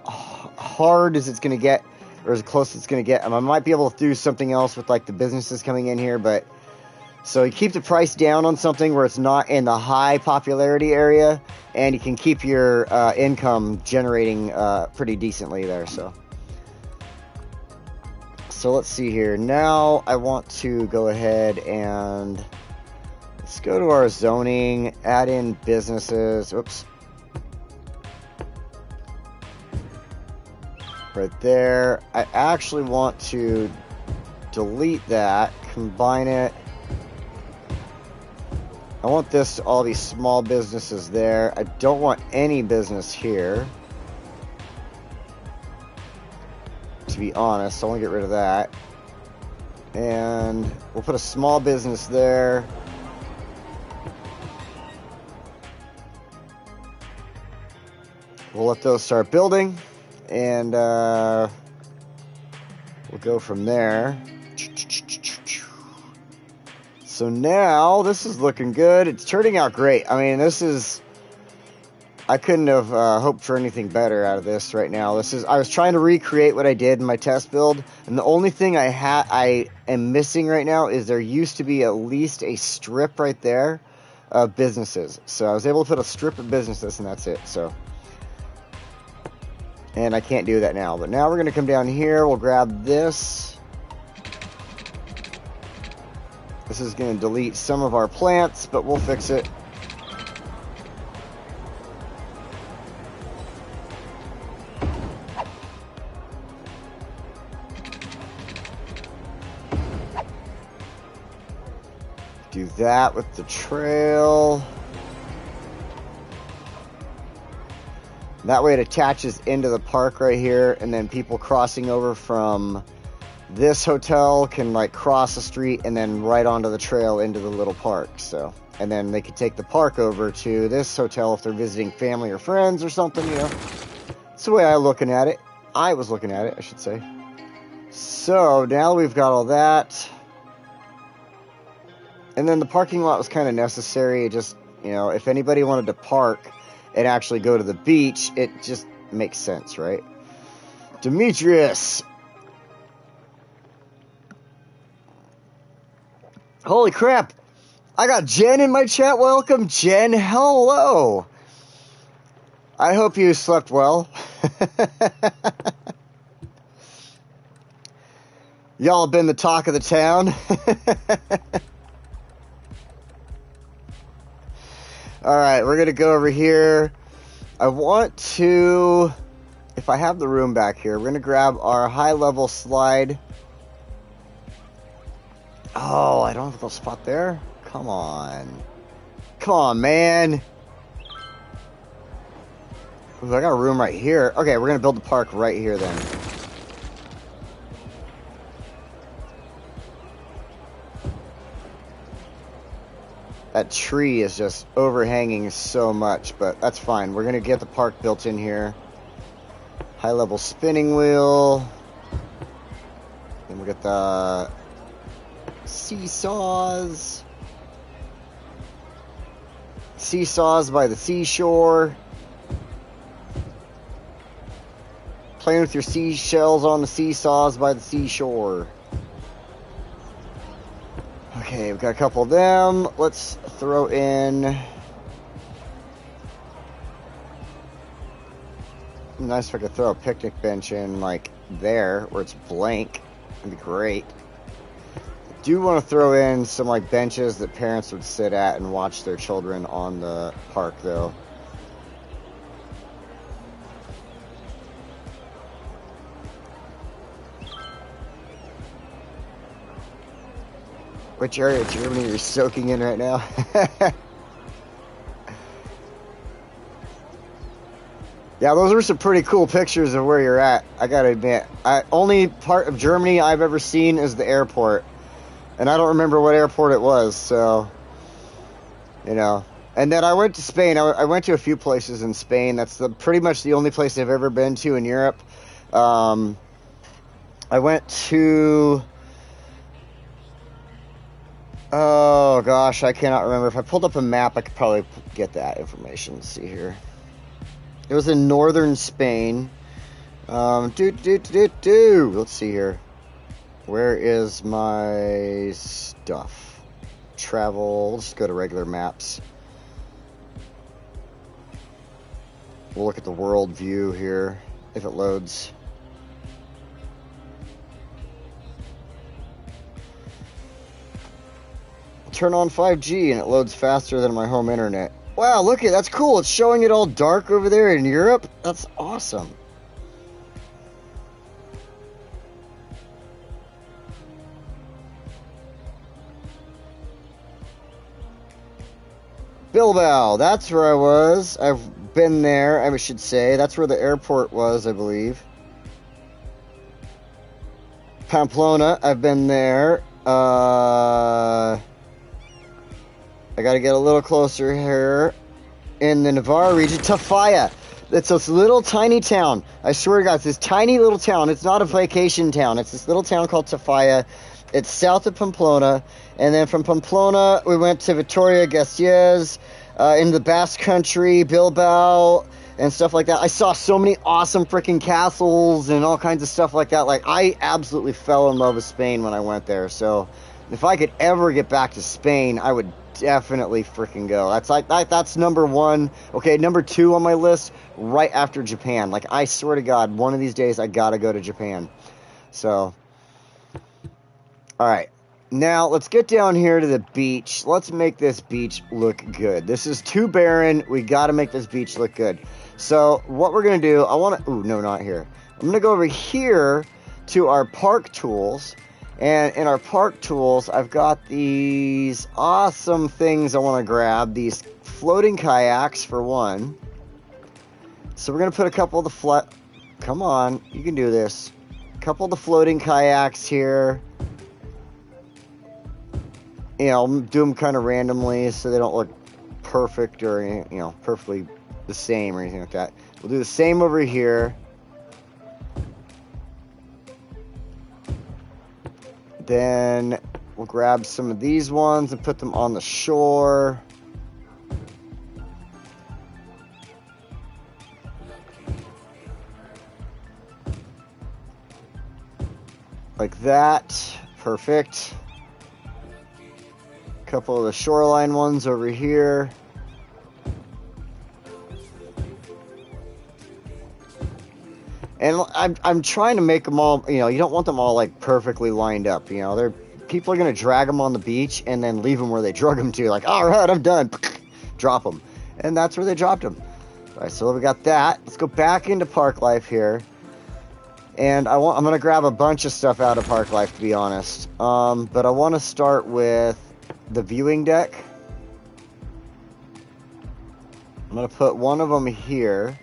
hard as it's going to get, or as close as it's going to get. I might be able to do something else with like the businesses coming in here, but so you keep the price down on something where it's not in the high popularity area, and you can keep your income generating pretty decently there. So let's see here. Now I want to go ahead and let's go to our zoning, add in businesses. Oops. Right there. I actually want to delete that, combine it. I want this to all these small businesses there. I don't want any business here, to be honest. I want to get rid of that. And we'll put a small business there. We'll let those start building, and we'll go from there. So now this is looking good. It's turning out great. I mean, this is, I couldn't have hoped for anything better out of this right now. I was trying to recreate what I did in my test build, and the only thing I am missing right now is there used to be at least a strip right there of businesses. So I was able to put a strip of businesses, and that's it. So, and I can't do that now. But now we're going to come down here. We'll grab this. This is going to delete some of our plants, but we'll fix it. Do that with the trail. That way it attaches into the park right here, and then people crossing over from this hotel can like cross the street and then right onto the trail into the little park. So, and then they could take the park over to this hotel if they're visiting family or friends or something, you know. That's the way I was looking at it, I should say. So now we've got all that. And then the parking lot was kind of necessary. It just, you know, if anybody wanted to park and actually go to the beach, it just makes sense, right? Demetrius. Holy crap. I got Jen in my chat. Welcome, Jen. Hello. I hope you slept well. Y'all have been the talk of the town. All right, we're going to go over here. I want to, if I have the room back here, we're going to grab our high-level slide. Oh, I don't have a little spot there? Come on. Come on, man. Ooh, I got a room right here. Okay, we're going to build the park right here then. That tree is just overhanging so much, but that's fine. We're going to get the park built in here. High-level spinning wheel. Then we'll get the seesaws. Seesaws by the seashore. Playing with your seashells on the seesaws by the seashore. Okay, we've got a couple of them. Let's throw in... Nice if I could throw a picnic bench in, like, there, where it's blank. That'd be great. I do want to throw in some, like, benches that parents would sit at and watch their children on the park, though. Which area of Germany are you soaking in right now? Yeah, those are some pretty cool pictures of where you're at, I gotta admit. Only part of Germany I've ever seen is the airport. And I don't remember what airport it was, so... You know. And then I went to Spain. I went to a few places in Spain. That's pretty much the only place I've ever been to in Europe. I went to... Oh, gosh, I cannot remember. If I pulled up a map, I could probably get that information. Let's see here. It was in northern Spain. Let's see here. Where is my stuff? Travel. Let's go to regular maps. We'll look at the world view here, if it loads. Turn on 5G and it loads faster than my home internet. Wow, look at that's cool. It's showing it all dark over there in Europe. That's awesome. Bilbao, that's where I was. I've been there, I should say. That's where the airport was, I believe. Pamplona, I've been there. I gotta get a little closer here. In the Navarre region, Tafalla. It's this little tiny town. I swear to God, it's this tiny little town. It's not a vacation town. It's this little town called Tafalla. It's south of Pamplona. And then from Pamplona, we went to Vitoria-Gasteiz, in the Basque Country, Bilbao, and stuff like that. I saw so many awesome freaking castles and all kinds of stuff like that. Like, I absolutely fell in love with Spain when I went there. So, if I could ever get back to Spain, I would definitely freaking go. That's number one. Okay, number two on my list, right after Japan. Like, I swear to God, one of these days I gotta go to Japan. So, alright. Now, let's get down here to the beach. Let's make this beach look good. This is too barren. We gotta make this beach look good. So, what we're gonna do, ooh, no, not here. I'm gonna go over here to our park tools. And in our park tools, I've got these awesome things I want to grab. These floating kayaks, for one. So we're going to put a couple of the come on, you can do this. A couple of the floating kayaks here. You know, do them kind of randomly so they don't look perfect or, you know, perfectly the same or anything like that. We'll do the same over here. Then we'll grab some of these ones and put them on the shore. Like that. Perfect. couple of the shoreline ones over here. And I'm trying to make them all, you know, you don't want them all like perfectly lined up, you know. People are going to drag them on the beach and then leave them where they drug them to, like, all right, I'm done. Drop them. And that's where they dropped them. All right, so we got that. Let's go back into Park Life here. And I'm going to grab a bunch of stuff out of Park Life, to be honest. But I want to start with the viewing deck. I'm going to put one of them here.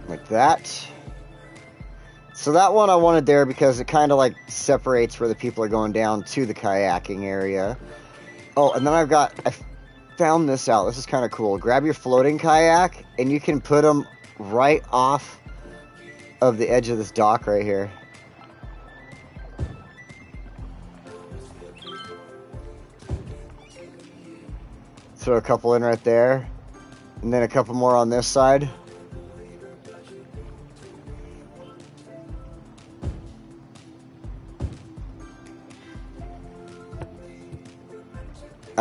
Like that. So that one I wanted there because it kind of like separates where the people are going down to the kayaking area. Oh, and then I found this out. This is kind of cool. Grab your floating kayak and you can put them right off of the edge of this dock right here. Throw a couple in right there. And then a couple more on this side.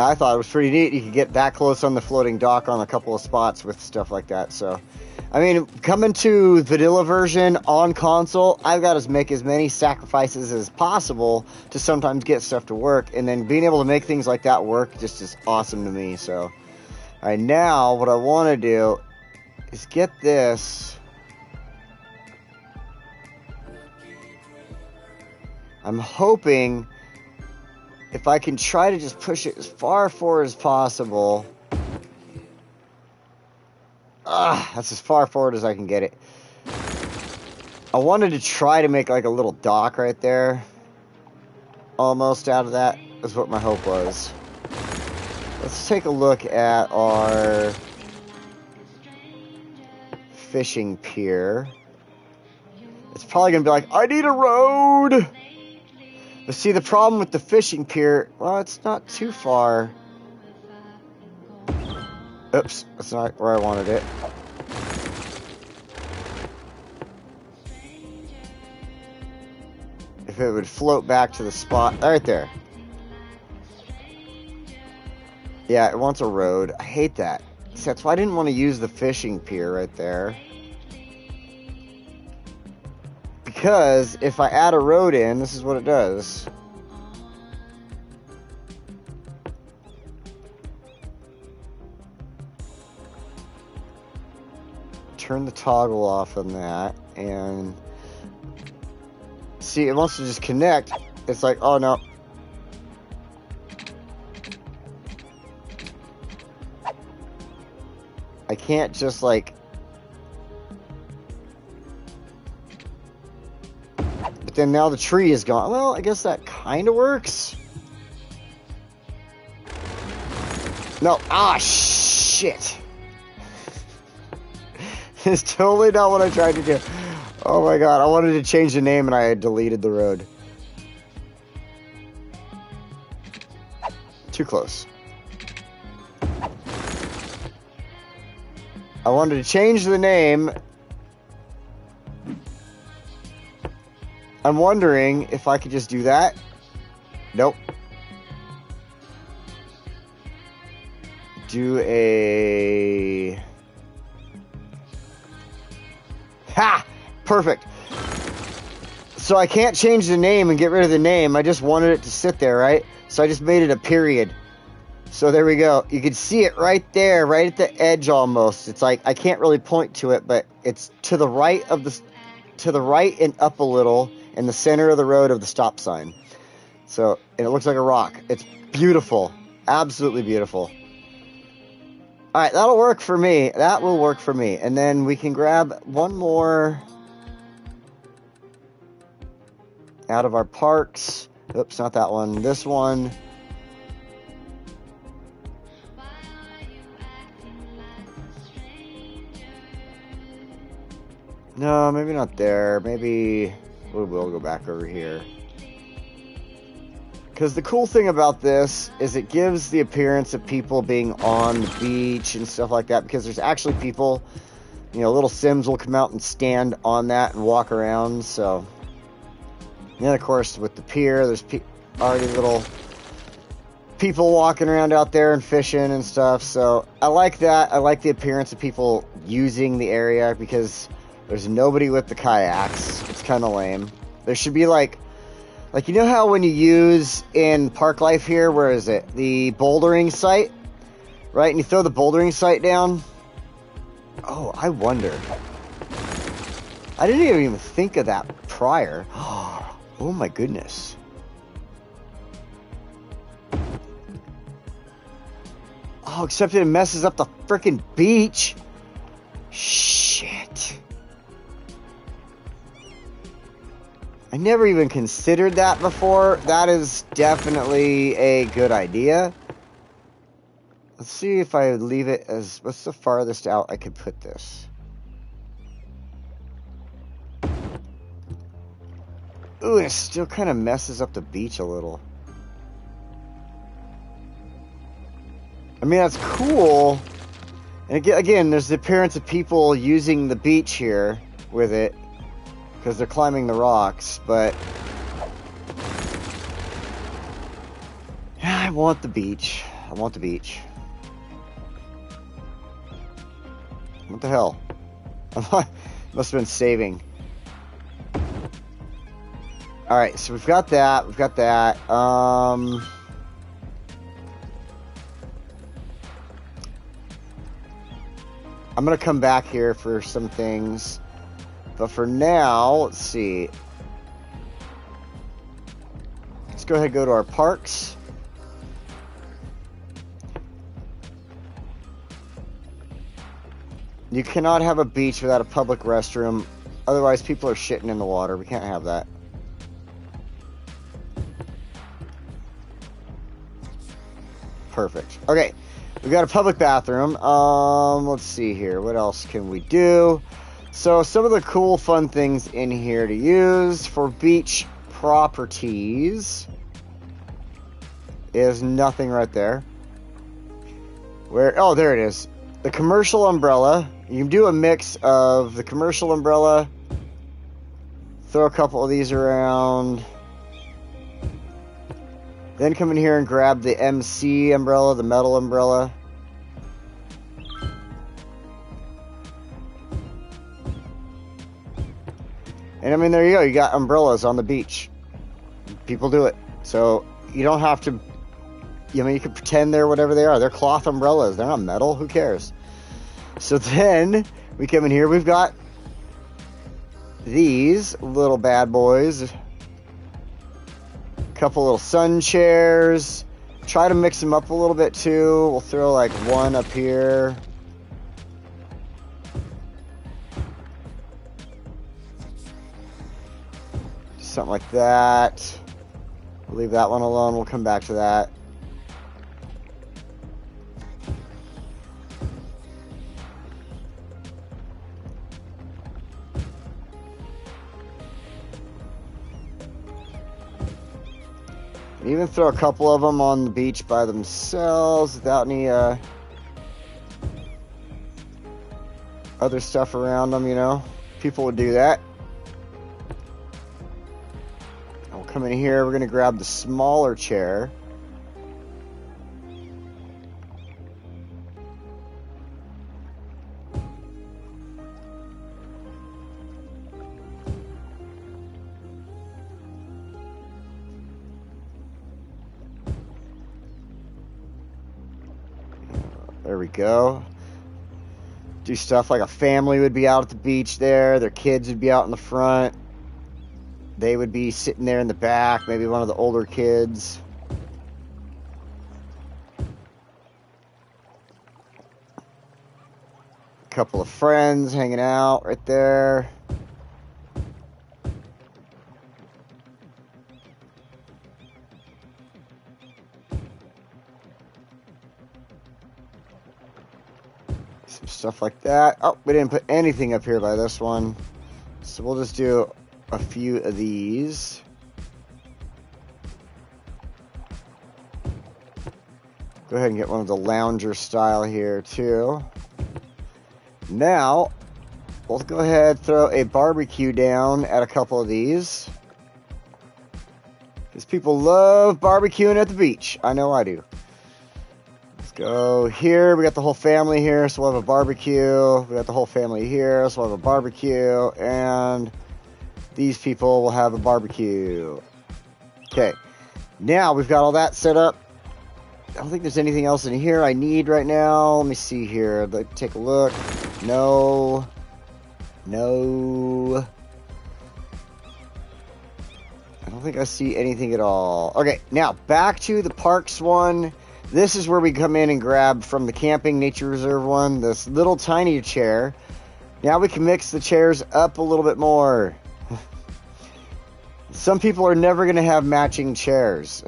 I thought it was pretty neat. You could get that close on the floating dock on a couple of spots with stuff like that. So, I mean, coming to vanilla version on console, I've got to make as many sacrifices as possible to sometimes get stuff to work. And then being able to make things like that work just is awesome to me. So, all right, now what I want to do is get this. I'm hoping if I can try to just push it as far forward as possible. That's as far forward as I can get it. I wanted to try to make like a little dock right there. Almost out of that is what my hope was. Let's take a look at our fishing pier. It's probably going to be like, I need a road! But see, the problem with the fishing pier, well, it's not too far. Oops, that's not where I wanted it. If it would float back to the spot, right there. Yeah, it wants a road. I hate that. See, that's why I didn't want to use the fishing pier right there. Because if I add a road in, this is what it does. Turn the toggle off on that, and see, it wants to just connect. It's like, oh no. I can't just like... But then now the tree is gone. Well, I guess that kind of works. No. Ah, shit. It's totally not what I tried to do. Oh my god. I wanted to change the name and I had deleted the road. Too close. I wanted to change the name. I'm wondering if I could just do that. Nope. Do a... Ha! Perfect. So I can't change the name and get rid of the name. I just wanted it to sit there, right? So I just made it a period. So there we go. You can see it right there, right at the edge almost. It's like, I can't really point to it, but it's to the right of the... To the right and up a little in the center of the road of the stop sign. So, and it looks like a rock. It's beautiful. Absolutely beautiful. Alright, that'll work for me. That will work for me. And then we can grab one more out of our parks. Oops, not that one. This one. No, maybe not there. Maybe we'll go back over here. Because the cool thing about this is it gives the appearance of people being on the beach and stuff like that. Because there's actually people You know, little Sims will come out and stand on that and walk around. So, and then of course with the pier, there's already little people walking around out there and fishing and stuff. So I like that. I like the appearance of people using the area because there's nobody with the kayaks. It's kind of lame. There should be like you know how when you use in Park Life here, where is it? The bouldering site, right? And you throw the bouldering site down. Oh, I wonder. I didn't even think of that prior. Oh my goodness. Oh, except it messes up the frickin' beach. Shit. I never even considered that before. That is definitely a good idea. Let's see if I leave it as... What's the farthest out I could put this? Ooh, it still kind of messes up the beach a little. I mean, that's cool. And again, there's the appearance of people using the beach here with it. Because they're climbing the rocks, but... Yeah, I want the beach. I want the beach. What the hell? Must have been saving. Alright, so we've got that. We've got that. I'm going to come back here for some things. But for now, let's see. Let's go ahead and go to our parks. You cannot have a beach without a public restroom. Otherwise, people are shitting in the water. We can't have that. Perfect. Okay. We got a public bathroom. Let's see here. What else can we do? So, some of the cool, fun things in here to use for beach properties is nothing right there. Where? Oh, there it is. The commercial umbrella. You can do a mix of the commercial umbrella, throw a couple of these around, then come in here and grab the MC umbrella, the metal umbrella. And I mean, there you go. You got umbrellas on the beach. People do it. So you don't have to, I mean, you can pretend they're whatever they are. They're cloth umbrellas. They're not metal. Who cares? So then we come in here. We've got these little bad boys. A couple little sun chairs. Try to mix them up a little bit too. We'll throw like one up here. Something like that. We'll leave that one alone. We'll come back to that. Even throw a couple of them on the beach by themselves without any other stuff around them, you know. People would do that. We'll come in here. We're going to grab the smaller chair. There we go. Do stuff like a family would be out at the beach there. Their kids would be out in the front. They would be sitting there in the back. Maybe one of the older kids. A couple of friends hanging out right there. Stuff like that. Oh, we didn't put anything up here by this one. So we'll just do a few of these. Go ahead and get one of the lounger style here too. Now, we'll go ahead, throw a barbecue down at a couple of these. Because people love barbecuing at the beach. I know I do. Let's go here. We got the whole family here, so we'll have a barbecue. We got the whole family here, so we'll have a barbecue. And these people will have a barbecue. Okay. Now we've got all that set up. I don't think there's anything else in here I need right now. Let me see here. Let's take a look. No. No. I don't think I see anything at all. Okay, now back to the parks one. This is where we come in and grab from the camping nature reserve one, this little tiny chair. Now we can mix the chairs up a little bit more. Some people are never going to have matching chairs.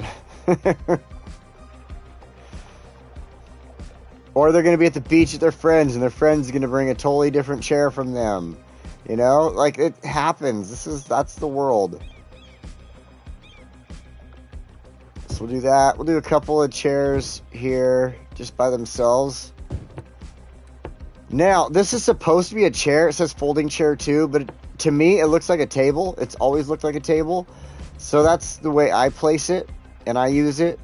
Or they're going to be at the beach with their friends, and their friend's going to bring a totally different chair from them. You know? Like, it happens. That's the world. So we'll do that. We'll do a couple of chairs here, just by themselves. Now, this is supposed to be a chair. It says folding chair too, but to me, it looks like a table. It's always looked like a table. So that's the way I place it, and I use it.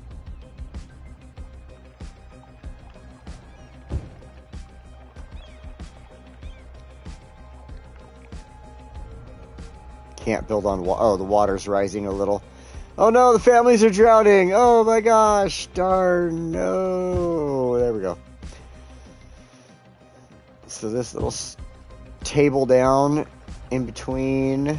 Can't build on water. Oh, the water's rising a little. Oh no, the families are drowning. Oh my gosh, darn, no. There we go. So this little table down in between.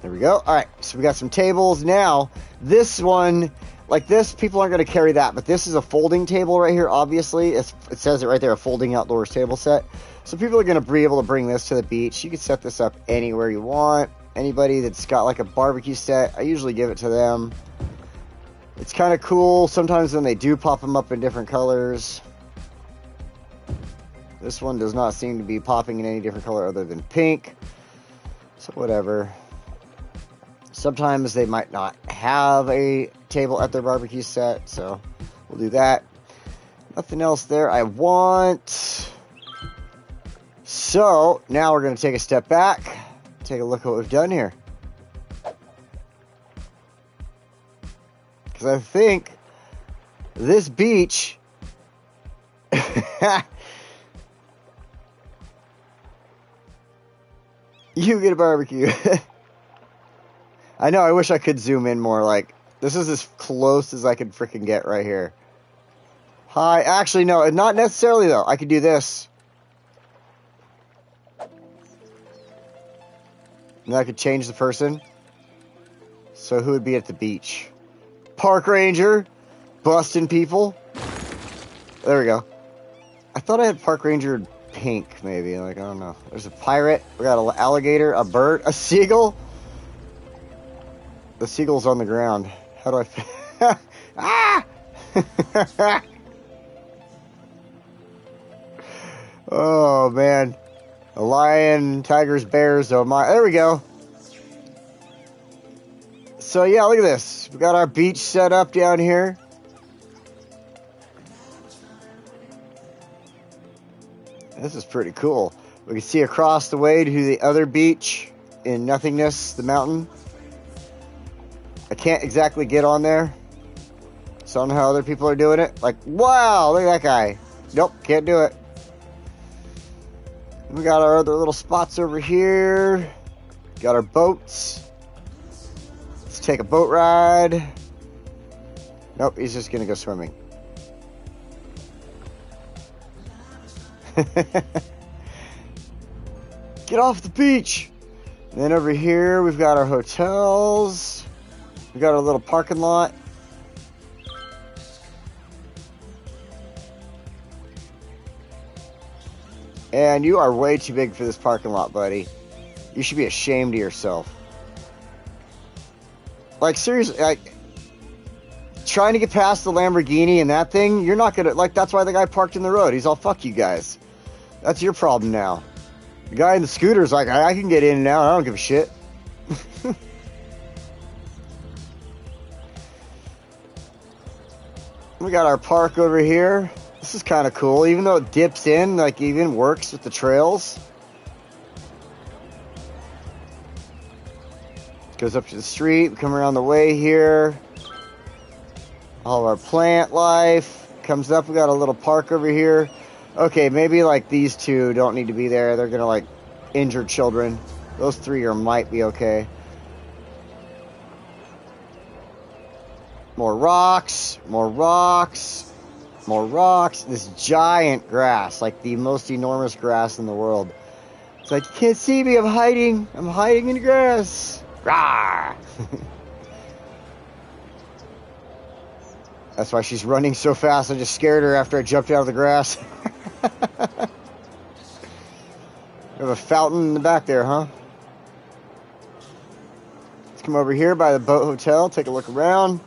There we go. All right, so we got some tables. Now, this one, like this, people aren't going to carry that, but this is a folding table right here, obviously. It says it right there, a folding outdoors table set. So people are going to be able to bring this to the beach. You can set this up anywhere you want. Anybody that's got like a barbecue set, I usually give it to them. It's kind of cool. Sometimes when they do pop them up in different colors. This one does not seem to be popping in any different color other than pink. So whatever. Sometimes they might not have a table at their barbecue set, so we'll do that. Nothing else there I want. So now we're going to take a step back, take a look at what we've done here. Because I think this beach you get a barbecue. I know, I wish I could zoom in more. Like, this is as close as I could freaking get right here. Hi. Actually, no, not necessarily, though. I could do this. And I could change the person. So who would be at the beach? Park ranger. Busting people. There we go. I thought I had park ranger pink, maybe. Like, I don't know. There's a pirate. We got an alligator, a bird, a seagull. The seagull's on the ground. How do I... Ah! Oh, man. A lion, tigers, bears. Oh, my... There we go. So, yeah, look at this. We got our beach set up down here. This is pretty cool. We can see across the way to the other beach in nothingness, the mountain. I can't exactly get on there. So I don't know how other people are doing it. Like, wow, look at that guy. Nope, can't do it. We got our other little spots over here. Got our boats. Let's take a boat ride. Nope, he's just going to go swimming. Get off the beach. And then over here, we've got our hotels. We got our little parking lot. And you are way too big for this parking lot, buddy. You should be ashamed of yourself. Like, seriously, like, trying to get past the Lamborghini and that thing, you're not gonna, like, that's why the guy parked in the road. He's all, fuck you guys. That's your problem now. The guy in the scooter's like, I can get in and out. I don't give a shit. We got our park over here. This is kind of cool, even though it dips in, like even works with the trails. Goes up to the street, we come around the way here. All of our plant life comes up. We got a little park over here. Okay, maybe like these two don't need to be there. They're gonna like injure children. Those three might be okay. More rocks, more rocks, more rocks. This giant grass, like the most enormous grass in the world. It's like, you can't see me, I'm hiding in the grass. Rawr! That's why she's running so fast. I just scared her after I jumped out of the grass. We have a fountain in the back there, huh? Let's come over here by the boat hotel, take a look around.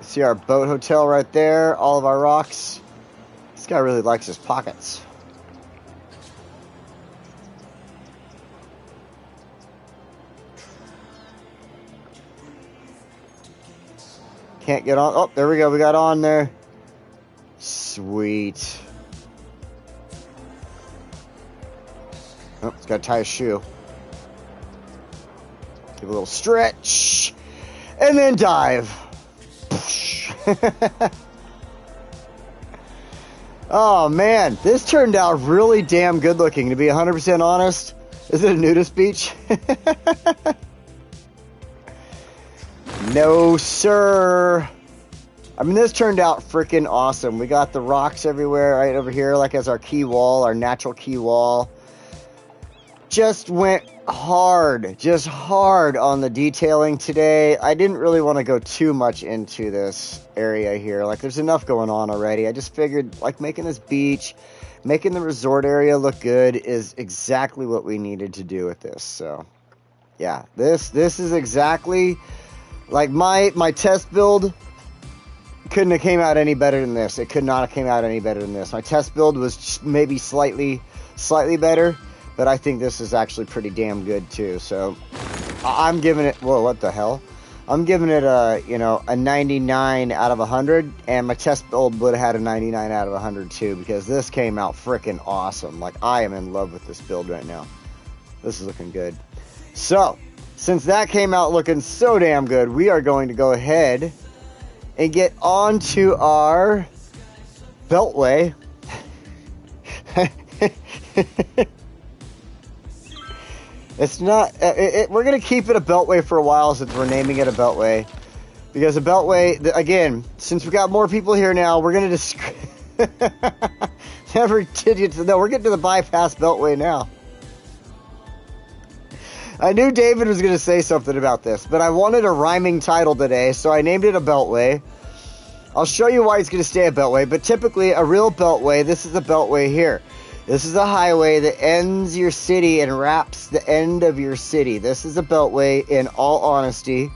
See our boat hotel right there, all of our rocks. This guy really likes his pockets. Can't get on. Oh, there we go. We got on there. Sweet. Oh, it's got to tie his shoe. Give a little stretch. And then dive. Oh, man. This turned out really damn good looking, to be 100% honest. Is it a nudist beach? No, sir. I mean, this turned out freaking awesome. We got the rocks everywhere right over here, like as our key wall, our natural key wall. Just went hard, just hard on the detailing today. I didn't really want to go too much into this area here. Like, there's enough going on already. I just figured, like, making this beach, making the resort area look good is exactly what we needed to do with this. So, yeah, this is exactly... Like, my test build couldn't have came out any better than this. It could not have came out any better than this. My test build was maybe slightly better, but I think this is actually pretty damn good, too. So, I'm giving it... Whoa, what the hell? I'm giving it a 99 out of 100, and my test build would have had a 99 out of 100, too, because this came out freaking awesome. Like, I am in love with this build right now. This is looking good. So... Since that came out looking so damn good, we are going to go ahead and get on to our Beltway. It's not... we're going to keep it a Beltway for a while since we're naming it a Beltway. Because a Beltway, again, since we got more people here now, we're going to... Never did you... No, we're getting to the bypass Beltway now. I knew David was going to say something about this, but I wanted a rhyming title today, so I named it a Beltway. I'll show you why it's going to stay a Beltway, but typically a real Beltway, this is a Beltway here. This is a highway that ends your city and wraps the end of your city. This is a Beltway, in all honesty.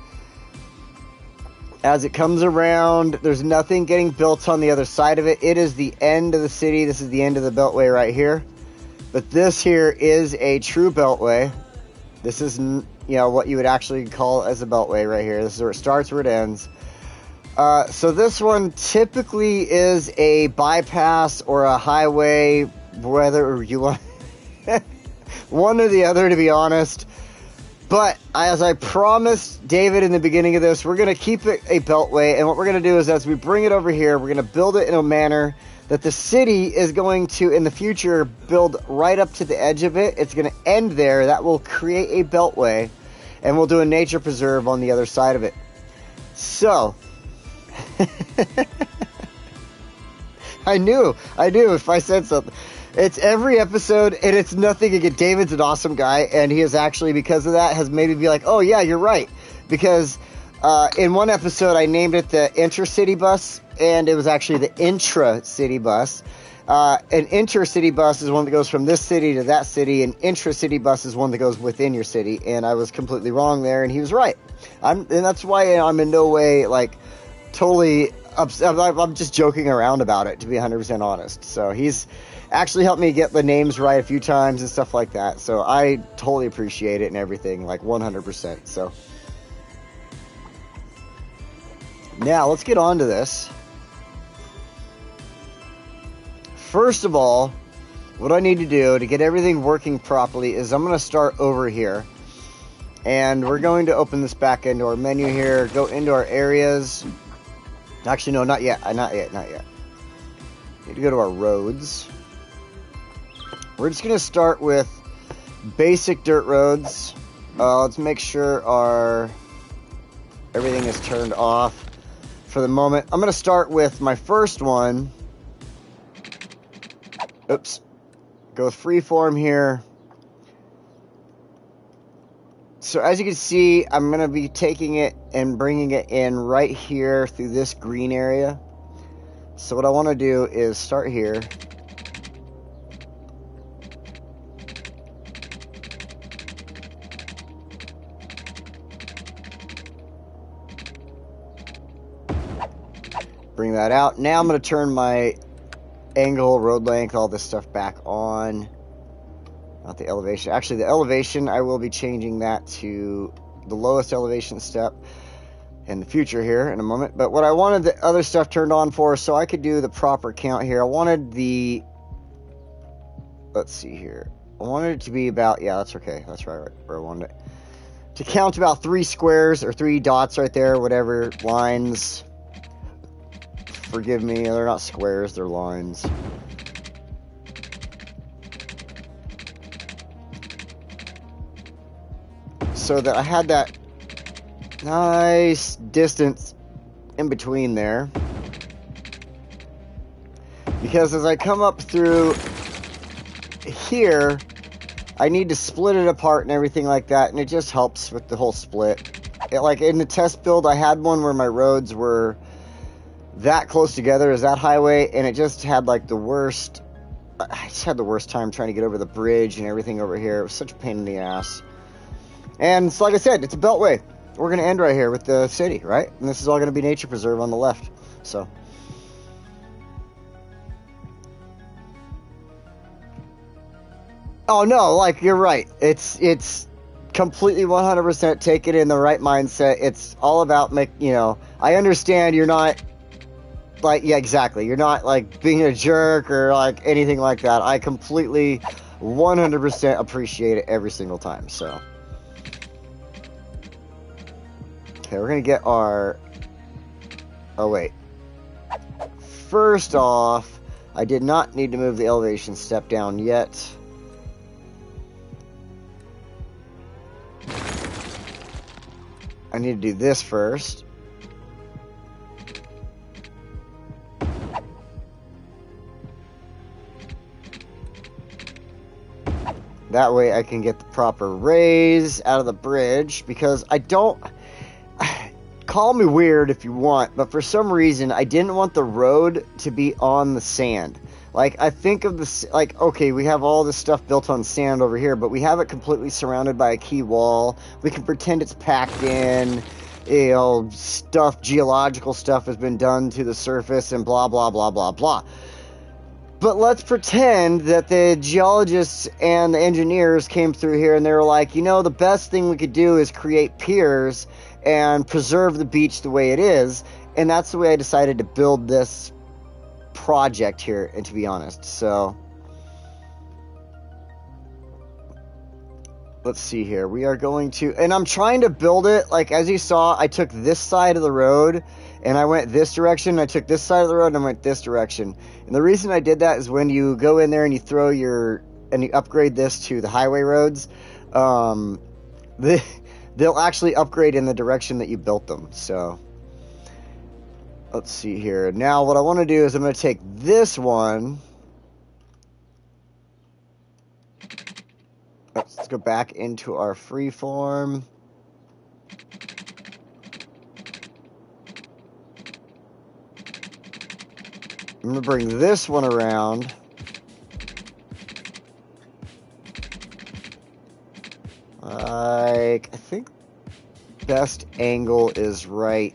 As it comes around, there's nothing getting built on the other side of it. It is the end of the city. This is the end of the Beltway right here. But this here is a true Beltway. This is, what you would actually call as a Beltway right here. This is where it starts, where it ends. So this one typically is a bypass or a highway, whether you want one or the other, to be honest. But as I promised David in the beginning of this, we're going to keep it a Beltway. And what we're going to do is, as we bring it over here, we're going to build it in a manner that the city is going to, in the future, build right up to the edge of it. It's going to end there. That will create a Beltway, and we'll do a nature preserve on the other side of it. So, I knew if I said something. It's every episode, and it's nothing against David's an awesome guy, and he is actually, because of that, has made me be like, oh yeah, you're right. Because in one episode, I named it the Intercity Bus, and it was actually the Intra-City Bus. An Intercity Bus is one that goes from this city to that city, and Intra-City Bus is one that goes within your city, and I was completely wrong there, and he was right. And that's why I'm in no way, like, totally upset. I'm just joking around about it, to be 100% honest. So he's actually helped me get the names right a few times and stuff like that, so I totally appreciate it and everything, like 100%, so... Now, let's get on to this. First of all, what I need to do to get everything working properly is I'm going to start over here. And we're going to open this back into our menu here, go into our areas. Actually, no, not yet. Not yet. Need to go to our roads. We're just going to start with basic dirt roads. Let's make sure everything is turned off for the moment. I'm going to start with my first one. Oops. Go freeform here. So as you can see, I'm going to be taking it and bringing it in right here through this green area. So what I want to do is start here. Bring that out. Now I'm going to turn my angle, road length, all this stuff back on. Not the elevation. Actually, the elevation, I will be changing that to the lowest elevation step in the future here in a moment. But what I wanted the other stuff turned on for, so I could do the proper count here, I wanted the... Let's see here. I wanted it to be about... Yeah, that's okay. That's right where I wanted it. To count about 3 squares, or 3 dots right there, whatever, lines. Forgive me, they're not squares, they're lines. So that I had that nice distance in between there. Because as I come up through here, I need to split it apart and everything like that, and it just helps with the whole split. Like in the test build, I had one where my roads were that close together as that highway, and it just had like the worst... I just had the worst time trying to get over the bridge and everything over here. It was such a pain in the ass. And it's like I said, it's a beltway. We're going to end right here with the city, right? And this is all going to be nature preserve on the left. So. Oh, no, like, you're right. It's completely 100% take it in the right mindset. It's all about, I understand you're not, like, yeah, exactly. You're not, like, being a jerk or, like, anything like that. I completely 100% appreciate it every single time, so. Okay, we're going to get our... Oh, wait. First off, I did not need to move the elevation step down yet. I need to do this first. That way I can get the proper raise out of the bridge, because I don't... Call me weird if you want, but for some reason, I didn't want the road to be on the sand. Like, I think of this, like, okay, we have all this stuff built on sand over here, but we have it completely surrounded by a key wall. We can pretend it's packed in, geological stuff has been done to the surface and blah, blah, blah, blah, blah. But let's pretend that the geologists and the engineers came through here and they were like, the best thing we could do is create piers and preserve the beach the way it is. And that's the way I decided to build this project here, and to be honest. So let's see here. We are going to, and I'm trying to build it, like, as you saw, I took this side of the road and I went this direction. I took this side of the road and I went this direction. And the reason I did that is when you go in there and you throw and you upgrade this to the highway roads, they'll actually upgrade in the direction that you built them. So let's see here. Now what I want to do is I'm going to take this one. Let's go back into our freeform. I'm going to bring this one around. Like, I think best angle is right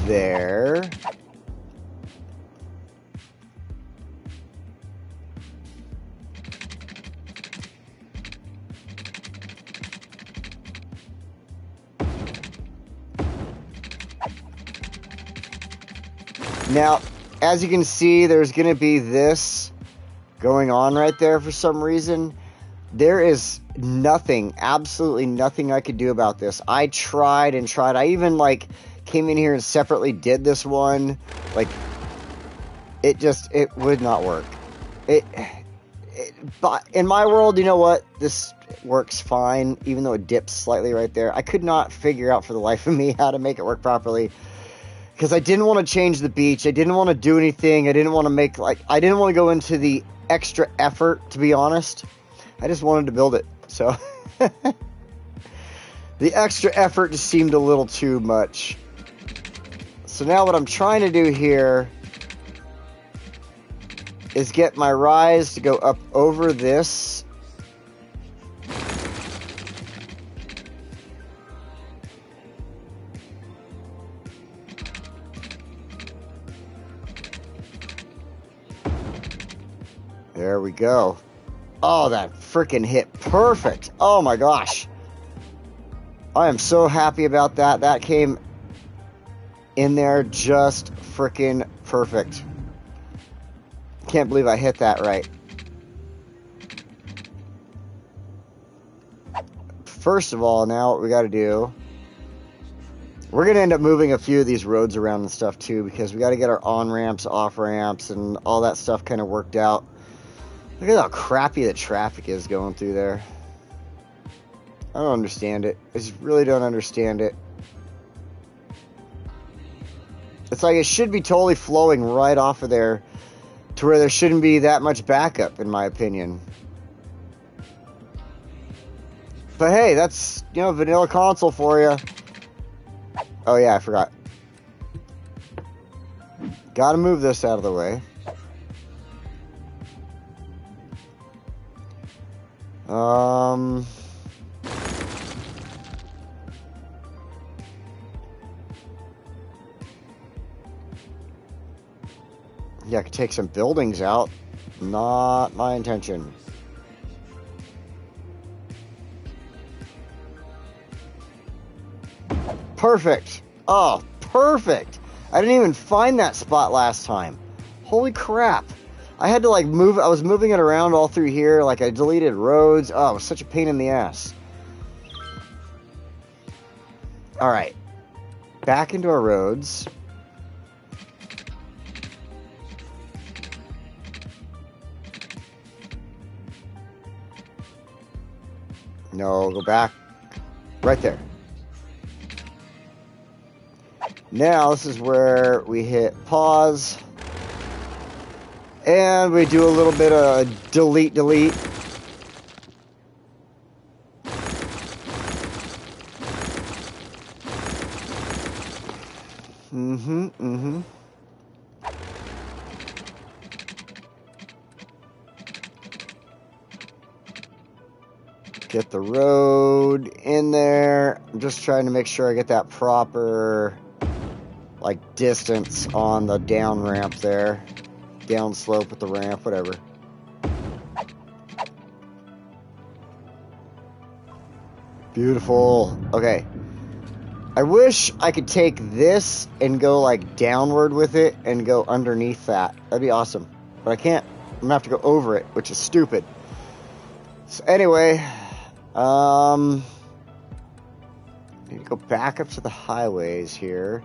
there. Now, as you can see, there's going to be this going on right there for some reason. There is nothing, absolutely nothing I could do about this. I tried and tried. I even, like, came in here and separately did this one. Like, it would not work. But in my world, you know what? This works fine, even though it dips slightly right there. I could not figure out for the life of me how to make it work properly. Because I didn't want to change the beach. I didn't want to do anything. I didn't want to make, like, I didn't want to go into the extra effort, to be honest. I just wanted to build it. So, the extra effort just seemed a little too much. So now what I'm trying to do here is get my rise to go up over this. There we go. Oh, that freaking hit perfect. Oh my gosh. I am so happy about that. That came in there just freaking perfect. Can't believe I hit that right. First of all, now what we got to do, we're going to end up moving a few of these roads around and stuff too, because we got to get our on-ramps, off-ramps, and all that stuff kind of worked out. Look at how crappy the traffic is going through there. I don't understand it. I just really don't understand it. It's like it should be totally flowing right off of there to where there shouldn't be that much backup, in my opinion. But hey, that's, you know, vanilla console for you. Oh yeah, I forgot. Gotta move this out of the way. Yeah, I could take some buildings out. Not my intention. Perfect. Oh, perfect. I didn't even find that spot last time. Holy crap. I had to, like, move. I was moving it around all through here. Like, I deleted roads. Oh, it was such a pain in the ass. All right. Back into our roads. No, go back. Right there. Now, this is where we hit pause. And we do a little bit of delete. Get the road in there. I'm just trying to make sure I get that proper, like, distance on the down ramp there. Down slope with the ramp, whatever. Beautiful. Okay. I wish I could take this and go, like, downward with it and go underneath that. That'd be awesome. But I can't. I'm gonna have to go over it, which is stupid. So anyway, need to go back up to the highways here.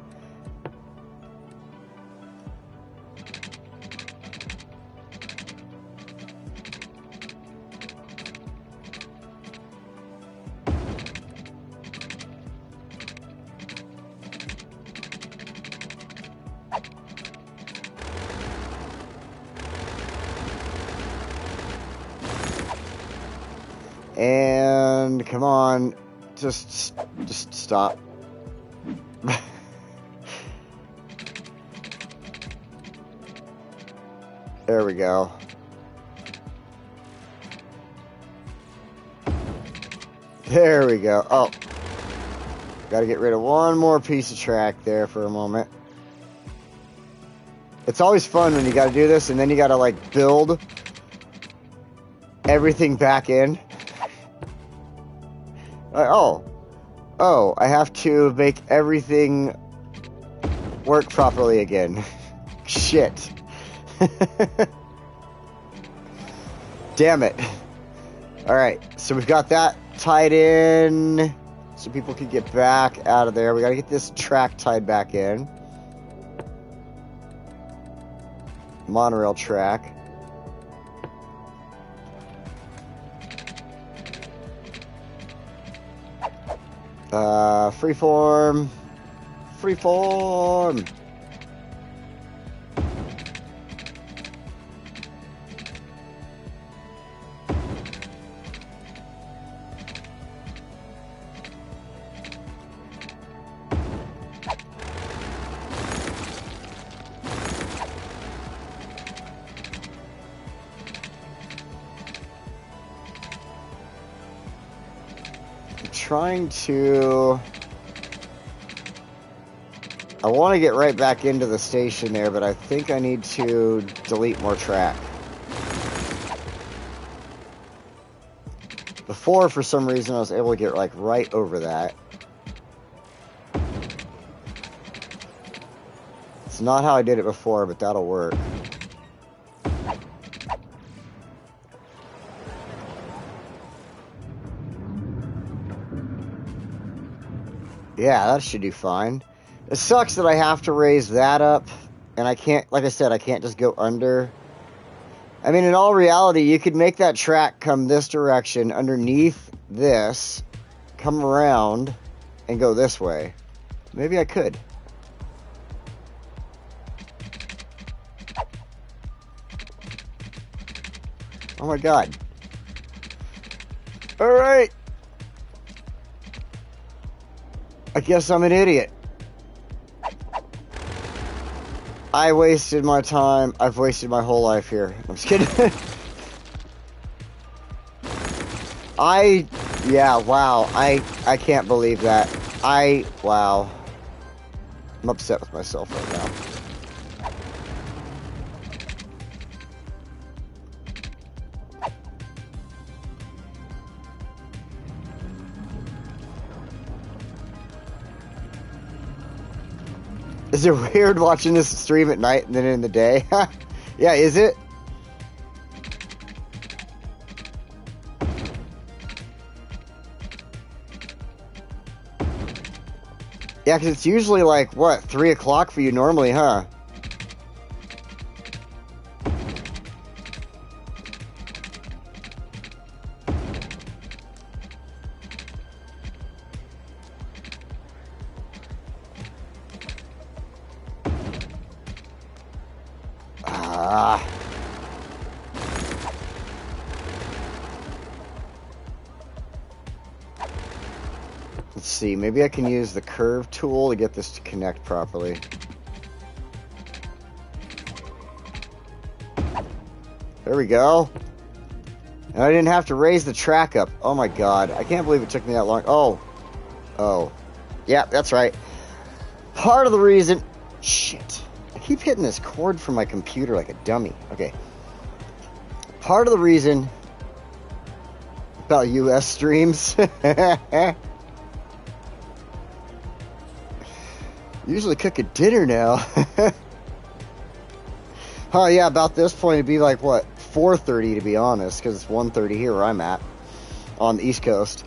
And come on, just stop. There we go. There we go. Oh, got to get rid of one more piece of track there for a moment. It's always fun when you got to do this, and then you got to, like, build everything back in. Oh, I have to make everything work properly again. Shit. Damn it. Alright, so we've got that tied in so people can get back out of there. We gotta get this track tied back in. Monorail track. Freeform. Freeform. Trying to... I want to get right back into the station there, but I think I need to delete more track. Before, for some reason, I was able to get like right over that. It's not how I did it before, but that'll work. Yeah, that should do fine. It sucks that I have to raise that up, and I can't, like I said, I can't just go under. I mean, in all reality, you could make that track come this direction, underneath this, come around, and go this way. Maybe I could. Oh my god. Alright. I guess I'm an idiot. I wasted my time. I've wasted my whole life here. I'm just kidding. Yeah, wow. I can't believe that. Wow. I'm upset with myself right now. Is it weird watching this stream at night and then in the day? Yeah, is it? Yeah, because it's usually like, what, 3 o'clock for you normally, huh? Let's see, maybe I can use the curve tool to get this to connect properly. There we go. And I didn't have to raise the track up. Oh my god, I can't believe it took me that long. Oh. Yeah, that's right. Part of the reason... Shit. I keep hitting this cord from my computer like a dummy. Okay. Part of the reason about US streams... Usually cooking dinner now. Oh yeah, about this point it'd be like, what, 4:30 to be honest, because it's 1:30 here where I'm at, on the East Coast.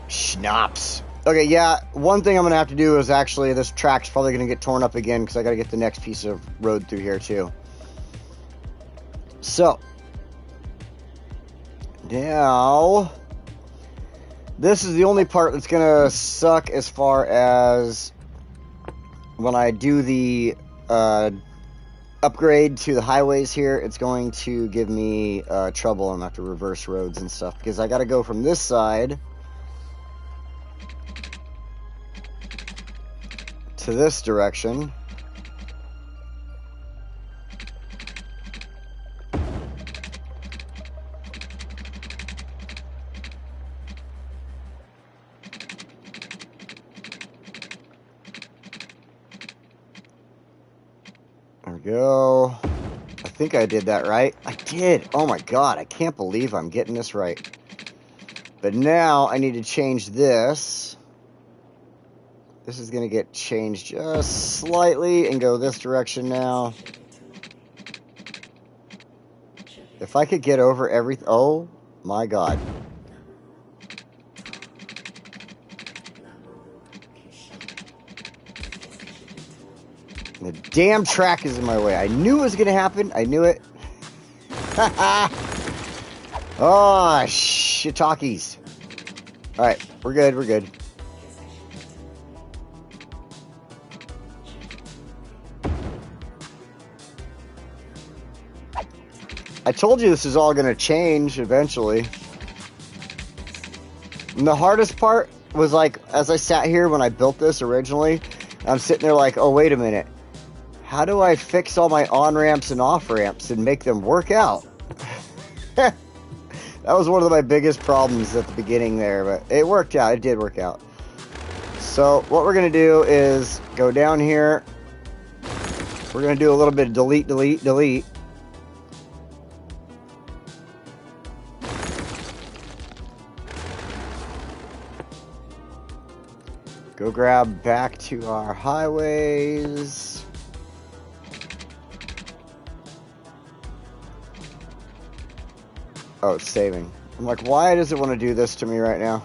Schnapps. Okay, yeah, one thing I'm going to have to do is actually, this track's probably going to get torn up again, because I got to get the next piece of road through here too. So... Now, this is the only part that's going to suck as far as when I do the upgrade to the highways here. It's going to give me trouble. I'm going to have to reverse roads and stuff because I got to go from this side to this direction. There we go. I think I did that right. I did. Oh my god, I can't believe I'm getting this right. But now I need to change this. This is going to get changed just slightly and go this direction now. If I could get over everything... Oh, my God. The damn track is in my way. I knew it was going to happen. I knew it. Oh, shit-talkies. Alright, we're good, we're good. I told you this is all going to change eventually. And the hardest part was like, as I sat here when I built this originally, I'm sitting there like, oh, wait a minute. How do I fix all my on-ramps and off-ramps and make them work out? That was one of my biggest problems at the beginning there, but it worked out. It did work out. So what we're going to do is go down here. We're going to do a little bit of delete, delete, delete. Go grab back to our highways. Oh, it's saving. I'm like, why does it want to do this to me right now?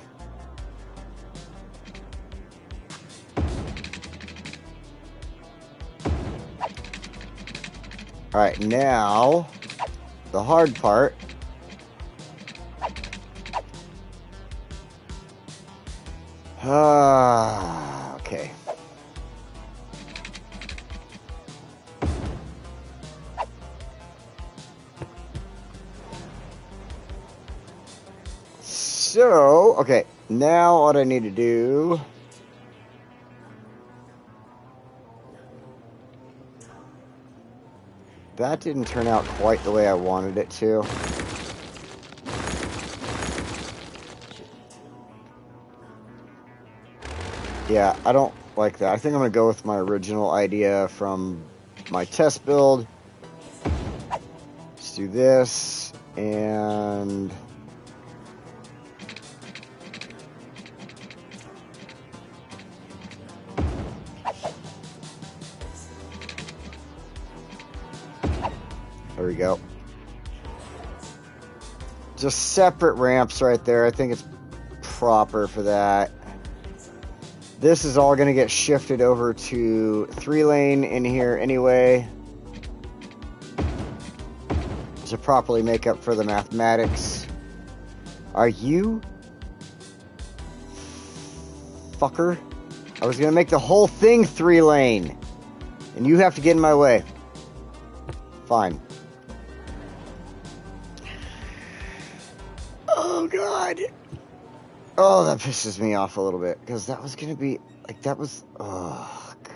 Alright, now, the hard part. Okay. So, okay, now what I need to do... That didn't turn out quite the way I wanted it to. Yeah, I don't like that. I think I'm going to go with my original idea from my test build. Let's do this, and... There we go. Just separate ramps right there. I think it's proper for that. This is all going to get shifted over to 3-lane in here anyway, to properly make up for the mathematics. Are you... fucker? I was going to make the whole thing 3-lane, and you have to get in my way. Fine. Oh, God. Oh, that pisses me off a little bit, because that was going to be, like, that was, oh, God.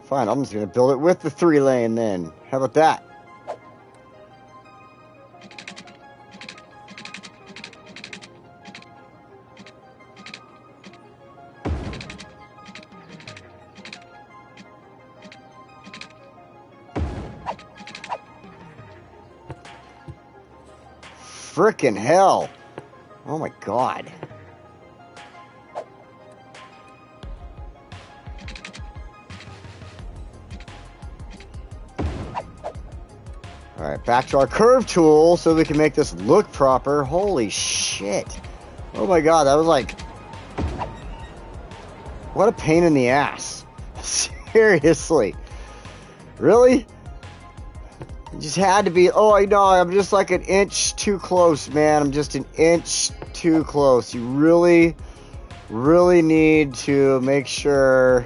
Fine, I'm just going to build it with the 3-lane then. How about that? Frickin' hell. Oh my God. Alright, back to our curve tool so we can make this look proper. Holy shit. Oh my God, that was like... What a pain in the ass. Seriously. Really? It just had to be, oh, I know, I'm just like an inch too close, man. I'm just an inch too close. You really, really need to make sure.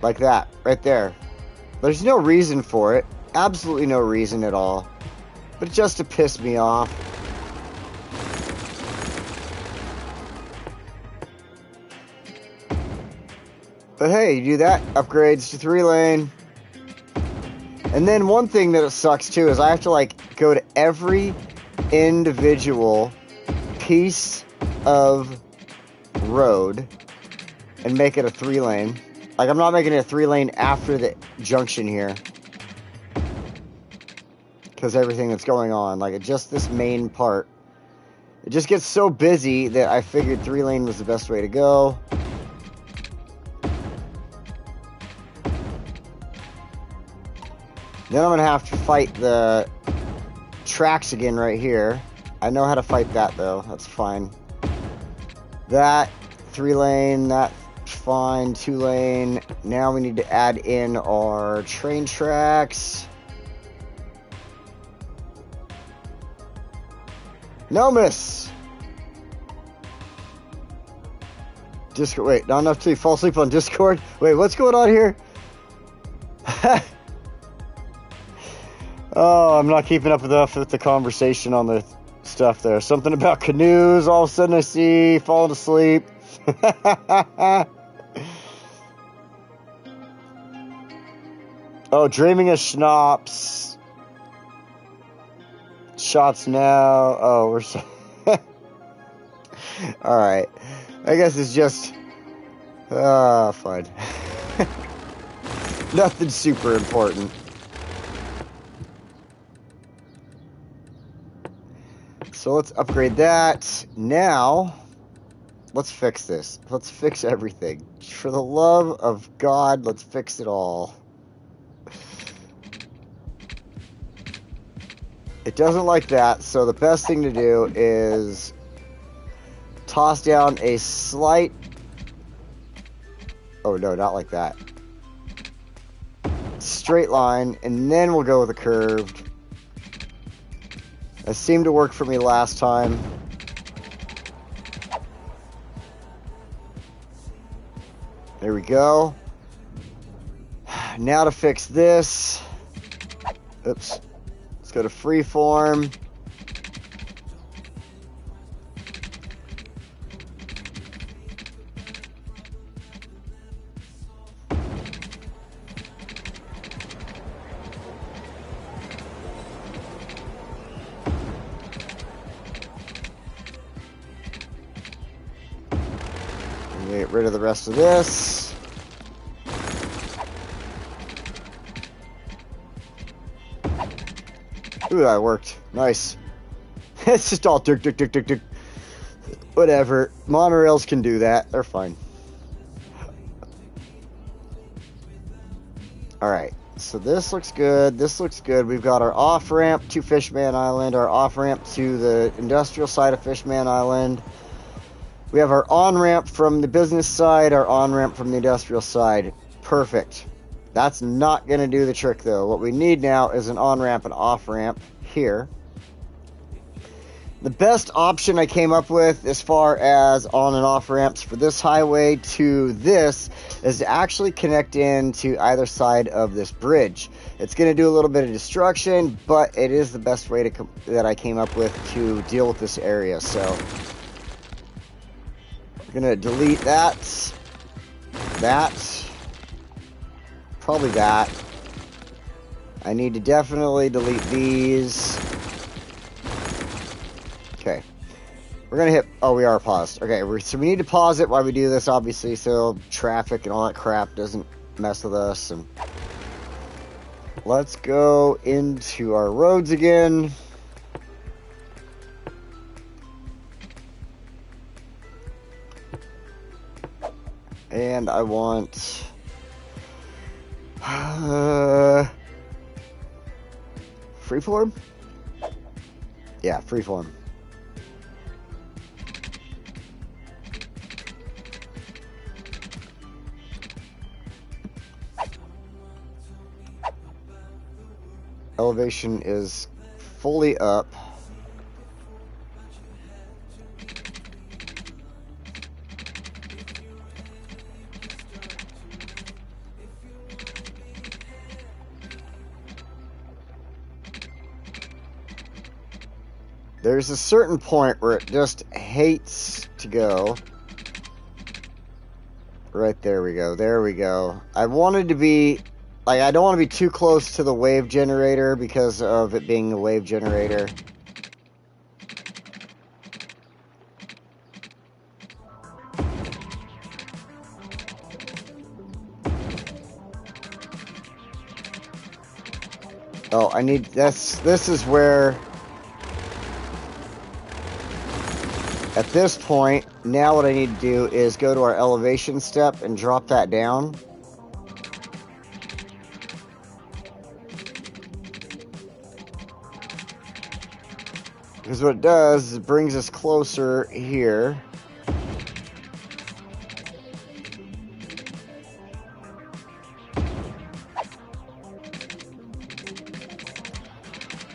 Like that, right there. There's no reason for it. Absolutely no reason at all. But just to piss me off. But hey, you do that, upgrades to 3-lane. And then one thing that it sucks too is I have to like go to every individual piece of road and make it a 3-lane. Like, I'm not making it a 3-lane after the junction here, because everything that's going on, like, just this main part, it just gets so busy that I figured 3-lane was the best way to go. Then I'm going to have to fight the tracks again right here. I know how to fight that, though. That's fine. That, 3-lane, that's fine. 2-lane. Now we need to add in our train tracks. No miss! Discord, wait, not enough to fall asleep on Discord? Wait, what's going on here? Oh, I'm not keeping up enough with the conversation on the stuff there. Something about canoes, all of a sudden I see, falling asleep. Oh, dreaming of schnapps. Shots now. Oh, we're so... Alright. I guess it's just... fun. Nothing super important. So let's upgrade that. Now, let's fix this. Let's fix everything. For the love of God, let's fix it all. It doesn't like that, so the best thing to do is toss down a slight... Oh, no, not like that. Straight line, and then we'll go with a curved. That seemed to work for me last time. There we go. Now to fix this. Oops. Let's go to freeform. Get rid of the rest of this. Ooh, that worked. Nice. It's just all dick. Whatever. Monorails can do that. They're fine. Alright. So this looks good. This looks good. We've got our off-ramp to Fishman Island. Our off-ramp to the industrial side of Fishman Island. We have our on-ramp from the business side, our on-ramp from the industrial side. Perfect. That's not going to do the trick, though. What we need now is an on-ramp and off-ramp here. The best option I came up with as far as on and off-ramps for this highway to this is to actually connect into either side of this bridge. It's going to do a little bit of destruction, but it is the best way that I came up with to deal with this area, so... Gonna delete that, probably that. I need to definitely delete these. Okay, we're gonna hit, oh, we are paused. Okay, so we need to pause it while we do this, obviously, so traffic and all that crap doesn't mess with us. And let's go into our roads again. And I want freeform? Yeah, freeform. Elevation is fully up. There's a certain point where it just hates to go. Right, there we go. There we go. I wanted to be... Like, I don't want to be too close to the wave generator because of it being a wave generator. Oh, I need this. This is where, at this point, now what I need to do is go to our elevation step and drop that down. Because what it does is it brings us closer here.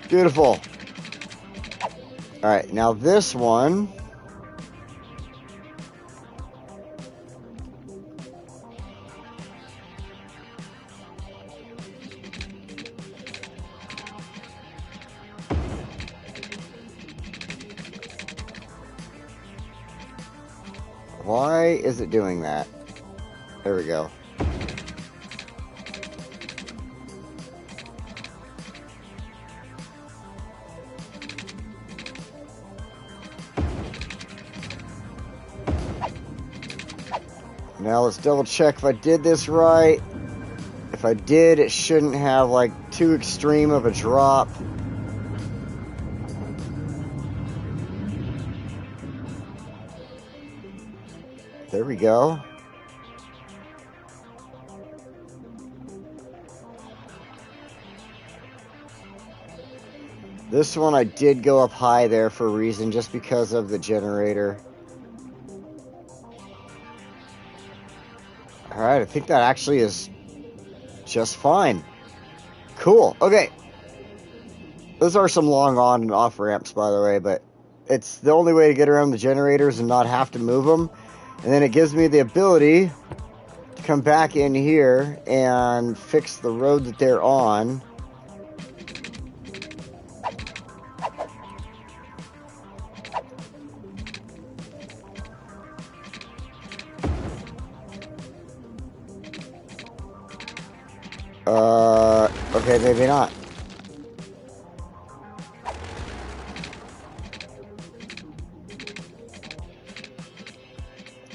Beautiful. Alright, now this one. Why is it doing that? There we go. Now let's double check if I did this right. If I did, it shouldn't have like too extreme of a drop. There we go. This one I did go up high there for a reason, just because of the generator. Alright, I think that actually is just fine. Cool. Okay. Those are some long on and off ramps, by the way, but it's the only way to get around the generators and not have to move them. And then it gives me the ability to come back in here and fix the road that they're on. Okay, maybe not.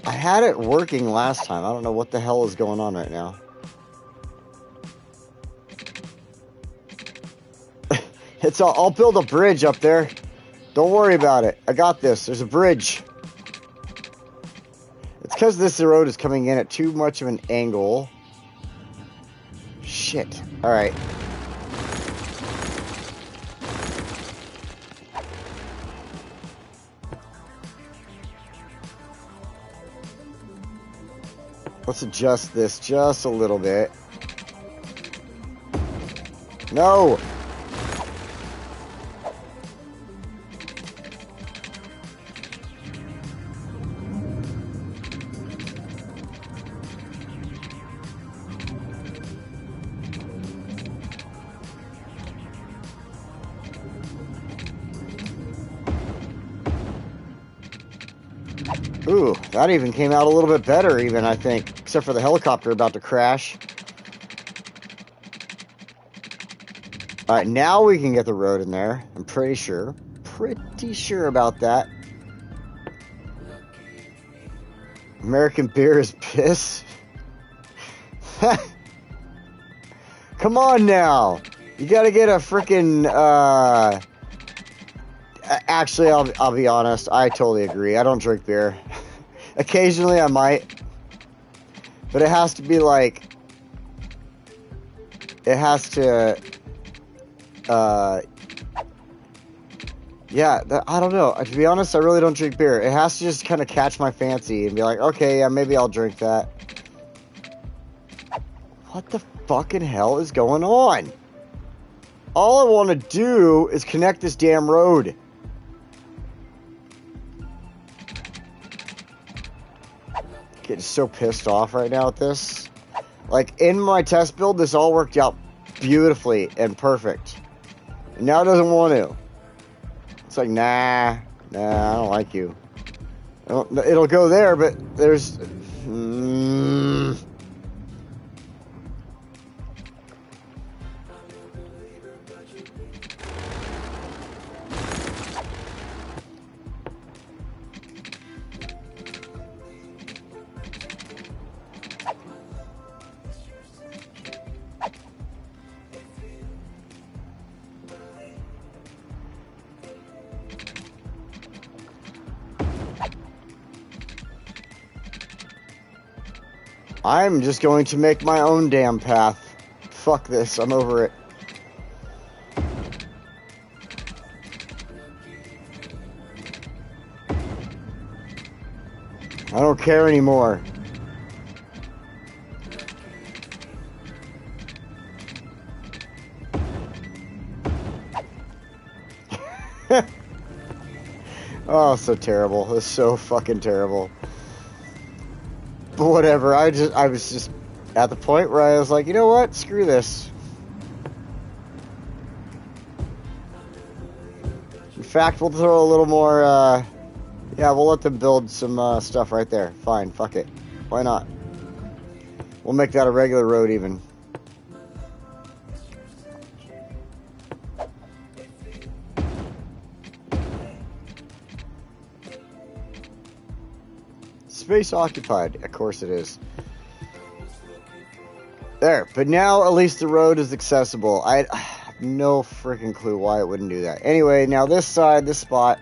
I had it working last time. I don't know what the hell is going on right now. I'll build a bridge up there. Don't worry about it. I got this. There's a bridge. It's because this road is coming in at too much of an angle. Shit. Alright. Let's adjust this just a little bit. No! Ooh, that even came out a little bit better even, I think. Except for the helicopter about to crash. Alright, now we can get the road in there. I'm pretty sure. Pretty sure about that. American beer is piss. Come on now. You gotta get a freaking, Actually, I'll be honest. I totally agree. I don't drink beer. Occasionally, I might. But it has to be like... It has to... Yeah, I don't know. To be honest, I really don't drink beer. It has to just kind of catch my fancy and be like, okay, yeah, maybe I'll drink that. What the fucking hell is going on? All I want to do is connect this damn road. Getting so pissed off right now with this. Like, in my test build, this all worked out beautifully and perfect. And now it doesn't want to. It's like, nah, I don't like you. It'll go there, but there's... I'm just going to make my own damn path. Fuck this, I'm over it. I don't care anymore. Oh, so terrible. It's so fucking terrible. But whatever, I was just at the point where I was like, you know what? Screw this. In fact, we'll throw a little more, yeah, we'll let them build some stuff right there. Fine, fuck it. Why not? We'll make that a regular road even. Space occupied. Of course it is. There. But now at least the road is accessible. I have no freaking clue why it wouldn't do that. Anyway, now this side, this spot.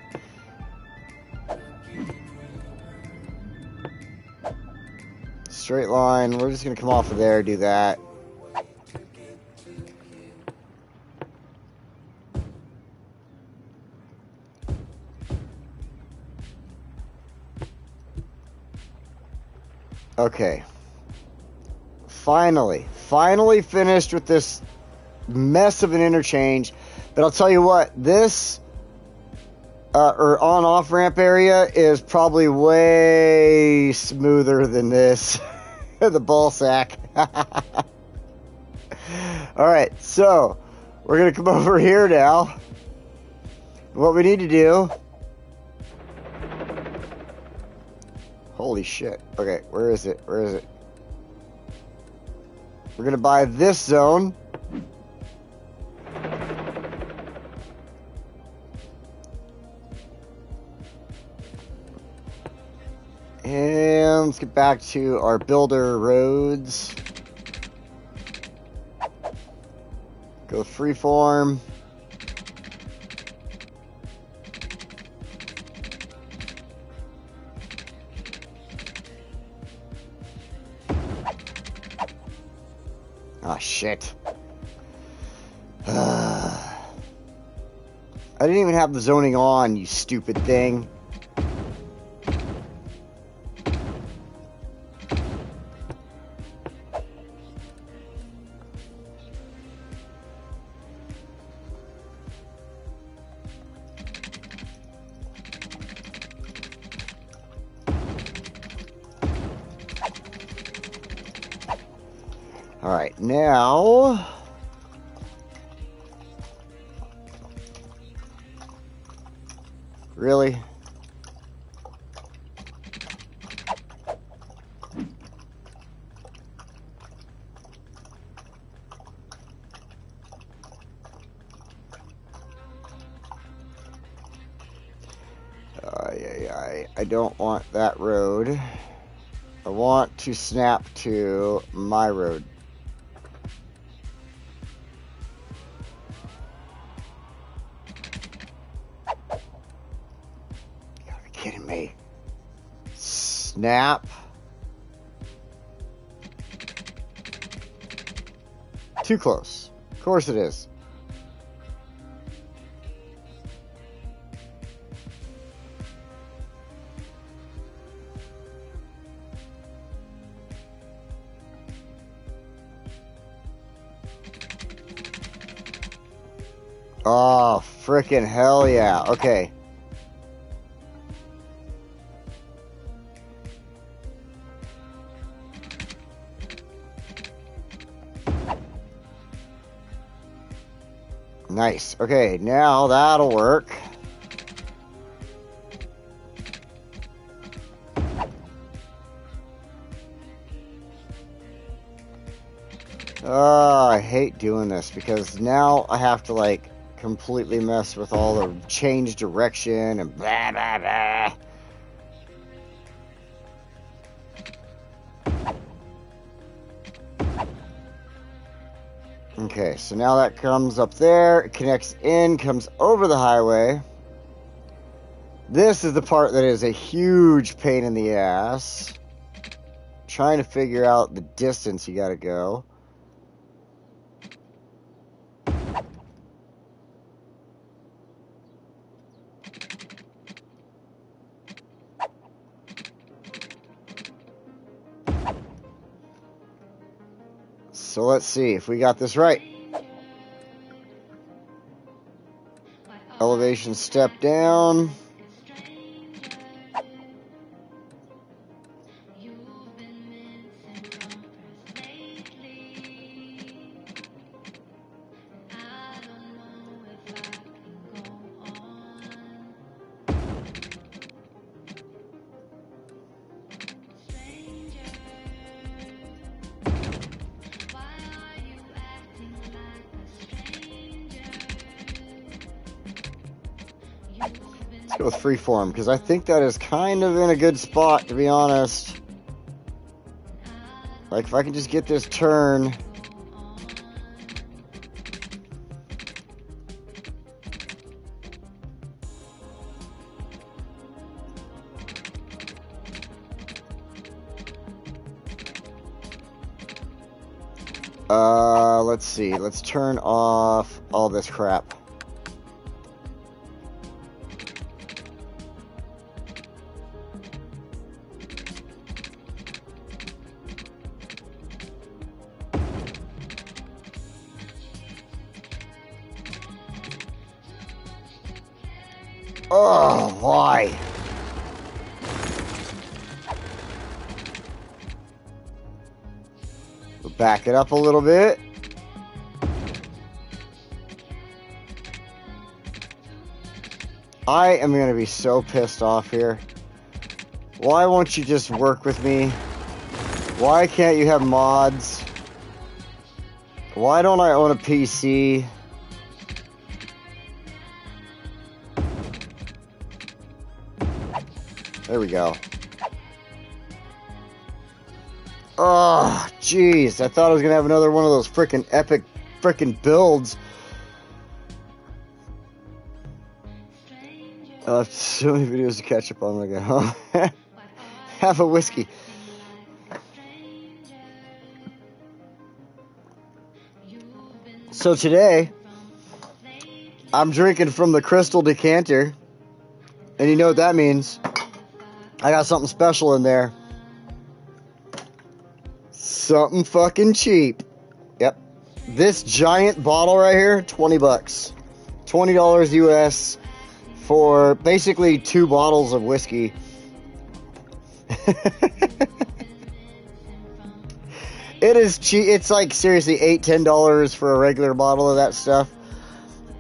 Straight line. We're just going to come off of there, do that. Okay. Finally finished with this mess of an interchange. But I'll tell you what, this or on-off ramp area is probably way smoother than this. The ball sack. Alright, so we're going to come over here now. What we need to do... Holy shit. Okay, where is it? Where is it? We're going to buy this zone. And let's get back to our builder roads. Go freeform. Ah, shit. I didn't even have the zoning on, you stupid thing. Alright, now... Really? I don't want that road. I want to snap to my road. You gotta be kidding me. Snap. Too close. Of course it is. Oh, frickin' hell yeah. Okay. Nice. Okay, now that'll work. Oh, I hate doing this because now I have to like completely mess with all the change direction and blah blah blah. Okay, so now that comes up there, it connects in, comes over the highway. This is the part that is a huge pain in the ass. trying to figure out the distance you gotta go. So let's see if we got this right. Elevation step down. Let's go with freeform, because I think that is kind of in a good spot, to be honest. Like, if I can just get this turn. Let's see. Let's turn off all this crap. Oh, why? We'll back it up a little bit. I am going to be so pissed off here. Why won't you just work with me? Why can't you have mods? Why don't I own a PC? There we go. Oh, jeez. I thought I was going to have another one of those freaking epic freaking builds. I have so many videos to catch up on when I get home. Have a whiskey. So today, I'm drinking from the crystal decanter. And you know what that means. I got something special in there. Something fucking cheap. Yep. This giant bottle right here, 20 bucks. $20 US for basically 2 bottles of whiskey. It is cheap. It's like seriously $8-10 for a regular bottle of that stuff.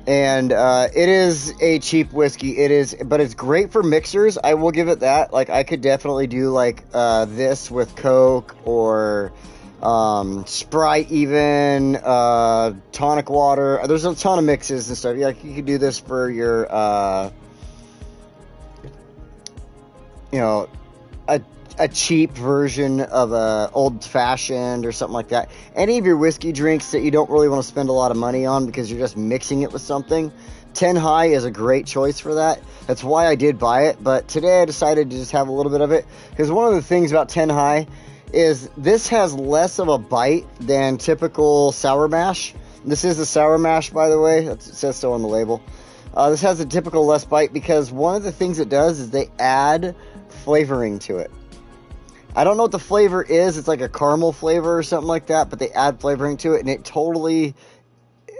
And it is a cheap whiskey. It is, but it's great for mixers. I will give it that. Like, I could definitely do like this with Coke or Sprite, even tonic water. There's a ton of mixes and stuff. Like, you could do this for your, you know, a cheap version of a old fashioned or something like that. Any of your whiskey drinks that you don't really want to spend a lot of money on because you're just mixing it with something, 10 High is a great choice for that. That's why I did buy it, but today I decided to just have a little bit of it, because one of the things about 10 High is this has less of a bite than typical sour mash. This is a sour mash, by the way. It says so on the label. This has a typical less bite because one of the things it does is they add flavoring to it. I don't know what the flavor is. It's like a caramel flavor or something like that, but they add flavoring to it, and it totally,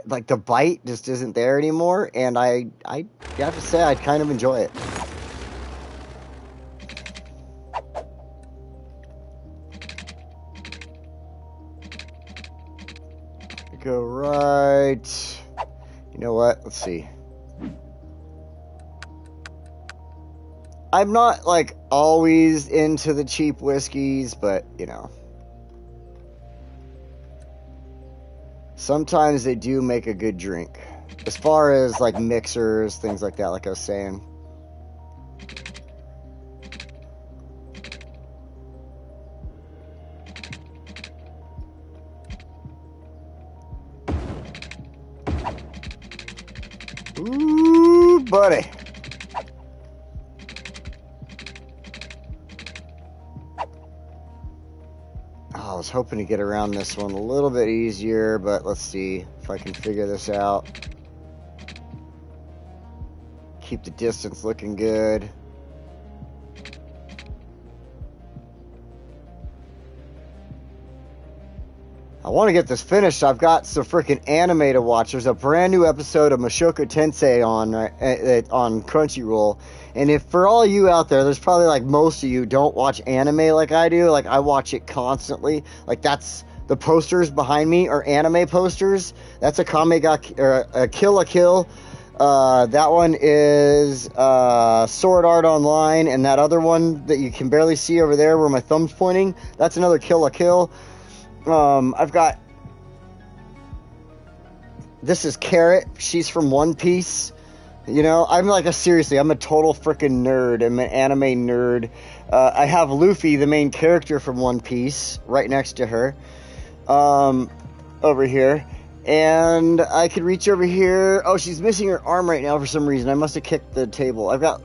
like, the bite just isn't there anymore, and I have to say I kind of enjoy it. Go right. You know what? Let's see. I'm not, like, always into the cheap whiskeys, but, you know. Sometimes they do make a good drink. As far as, like, mixers, things like that, like I was saying. Ooh, buddy. hoping to get around this one a little bit easier, but let's see if I can figure this out. Keep the distance looking good. I want to get this finished. I've got some freaking anime to watch. There's a brand new episode of Mushoku Tensei on Crunchyroll. And if for all you out there, there's probably like most of you don't watch anime like I do. Like I watch it constantly. Like that's the posters behind me are anime posters. That's a Kill la Kill. That one is Sword Art Online, and that other one that you can barely see over there where my thumb's pointing, that's another Kill la Kill. I've got, this is Carrot. She's from One Piece. You know, I'm a total freaking nerd. I'm an anime nerd. I have Luffy, the main character from One Piece, right next to her, over here. And I could reach over here. Oh, she's missing her arm right now for some reason. I must have kicked the table. I've got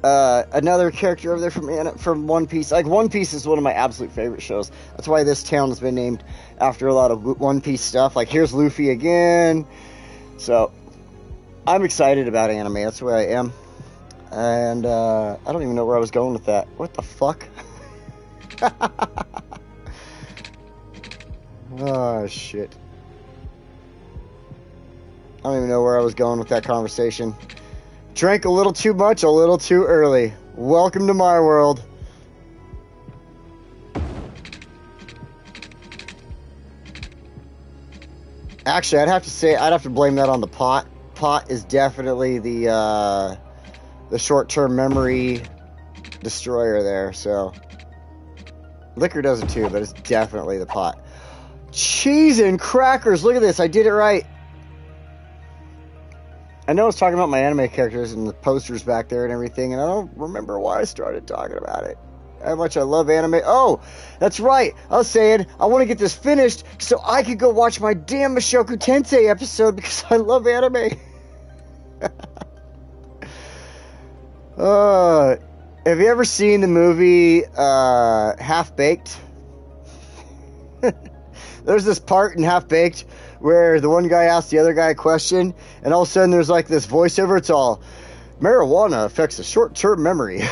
another character over there from One Piece. Like, One Piece is one of my absolute favorite shows. That's why this town has been named after a lot of One Piece stuff. Like, here's Luffy again. So, I'm excited about anime. That's the way I am. And, I don't even know where I was going with that. What the fuck? Oh, shit. I don't even know where I was going with that conversation. Drank a little too much, a little too early. Welcome to my world. Actually, I'd have to blame that on the pot. Pot is definitely the short-term memory destroyer there, so. Liquor does it too, but it's definitely the pot. Cheese and crackers, look at this, I did it right. I know I was talking about my anime characters and the posters back there and everything, and I don't remember why I started talking about it. How much I love anime. Oh, that's right. I was saying I want to get this finished so I could go watch my damn Mushoku Tensei episode because I love anime. Have you ever seen the movie Half Baked? There's this part in Half Baked where the one guy asks the other guy a question, and all of a sudden there's like this voiceover. It's all, marijuana affects the short-term memory.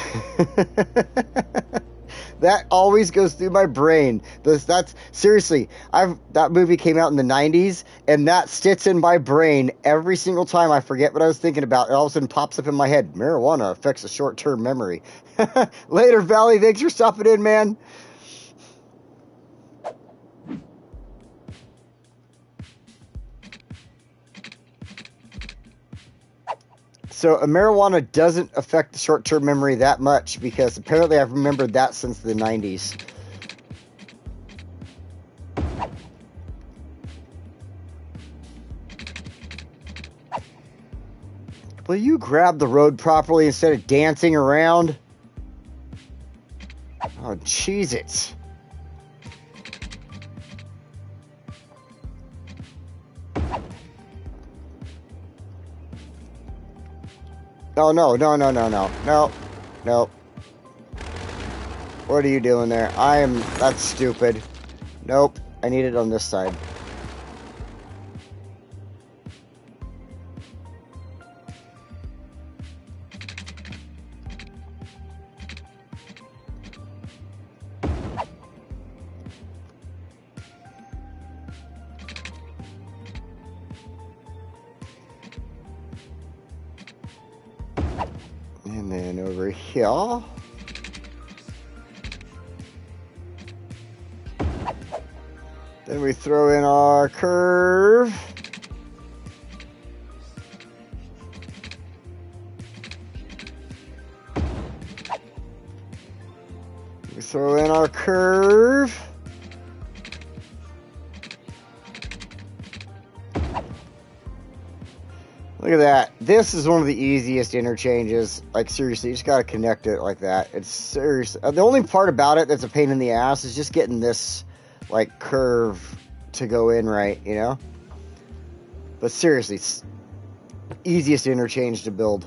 That always goes through my brain. That's seriously, that movie came out in the 90s, and that sits in my brain every single time I forget what I was thinking about. It all of a sudden pops up in my head. Marijuana affects the short-term memory. Later, Valley. Thanks for stopping in, man. So marijuana doesn't affect the short-term memory that much because apparently I've remembered that since the 90s. Will you grab the road properly instead of dancing around? Oh, Cheez-Its. Oh, no. No. What are you doing there? That's stupid. Nope. I need it on this side. And then over here. Then we throw in our curve. We throw in our curve. Look at that. This is one of the easiest interchanges. Like, seriously, you just got to connect it like that. It's serious. The only part about it that's a pain in the ass is just getting this, like, curve to go in right, you know? But seriously, it's easiest interchange to build.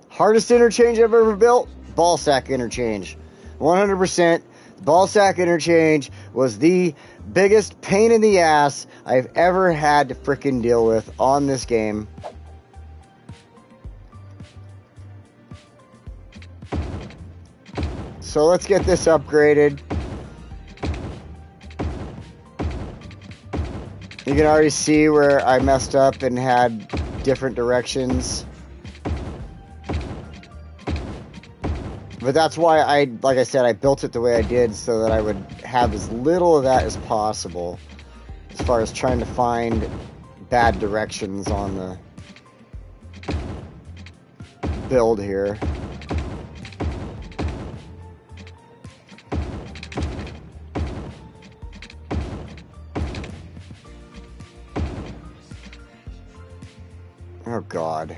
Hardest interchange I've ever built? Ball sack interchange. 100%. Ball sack interchange was the biggest pain in the ass I've ever had to frickin' deal with on this game. So let's get this upgraded. You can already see where I messed up and had different directions. But that's why like I said, I built it the way I did so that I would have as little of that as possible as far as trying to find bad directions on the build here. Oh God,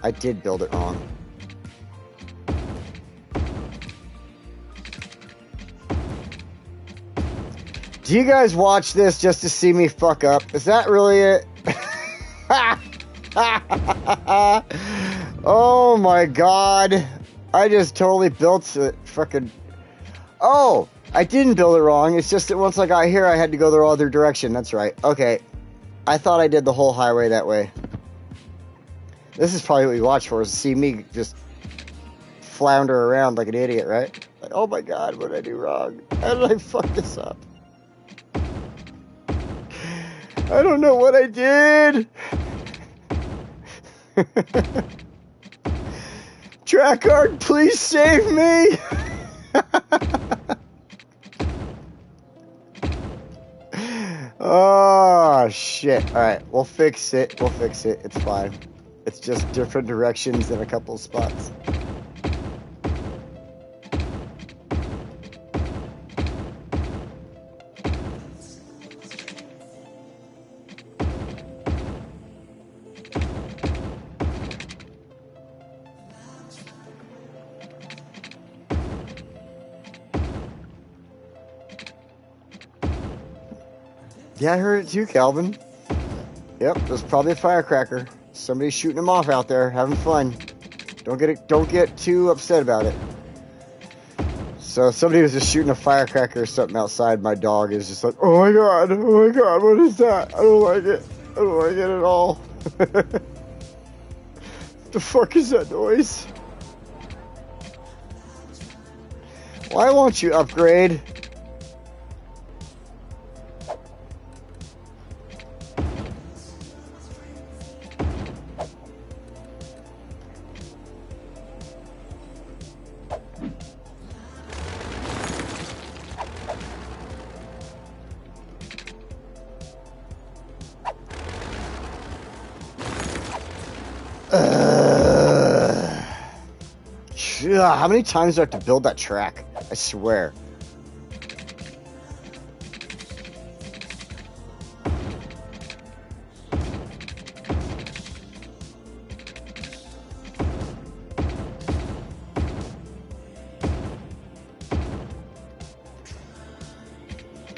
I did build it wrong. Do you guys watch this just to see me fuck up? Is that really it? Oh my God, I just totally built it. Fucking. Oh, I didn't build it wrong. It's just that once I got here, I had to go the other direction. That's right. Okay. I thought I did the whole highway that way. This is probably what you watch for, is to see me just flounder around like an idiot, right? Like, oh my God, what did I do wrong? How did I fuck this up? I don't know what I did. Trackard, please save me. Oh, shit. All right, we'll fix it. We'll fix it. It's fine. It's just different directions in a couple spots. Yeah, I heard it too, Calvin. Yep, there's probably a firecracker. Somebody's shooting them off out there, having fun. Don't get too upset about it. So somebody was just shooting a firecracker or something outside. My dog is just like, oh my God, what is that? I don't like it. I don't like it at all. The fuck is that noise? Why won't you upgrade? How many times do I have to build that track? I swear.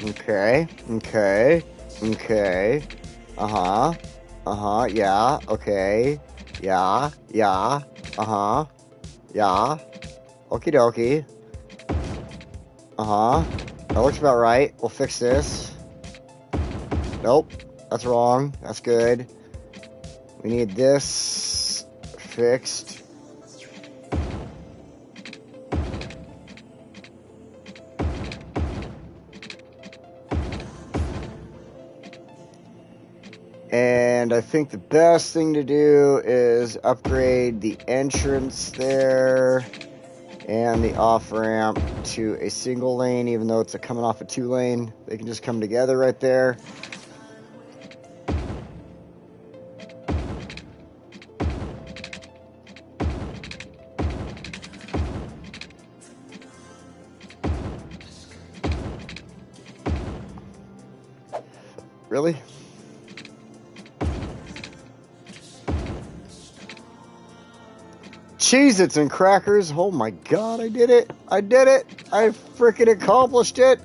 Okay. Yeah. Okay. Yeah. Yeah. Okie dokie. That looks about right. We'll fix this. Nope. That's wrong. That's good. We need this fixed. And I think the best thing to do is upgrade the entrance there and the off-ramp to a single lane, even though it's coming off a 2-lane. They can just come together right there. Really? Cheez-Its and crackers. Oh my God, I did it. I freaking accomplished it.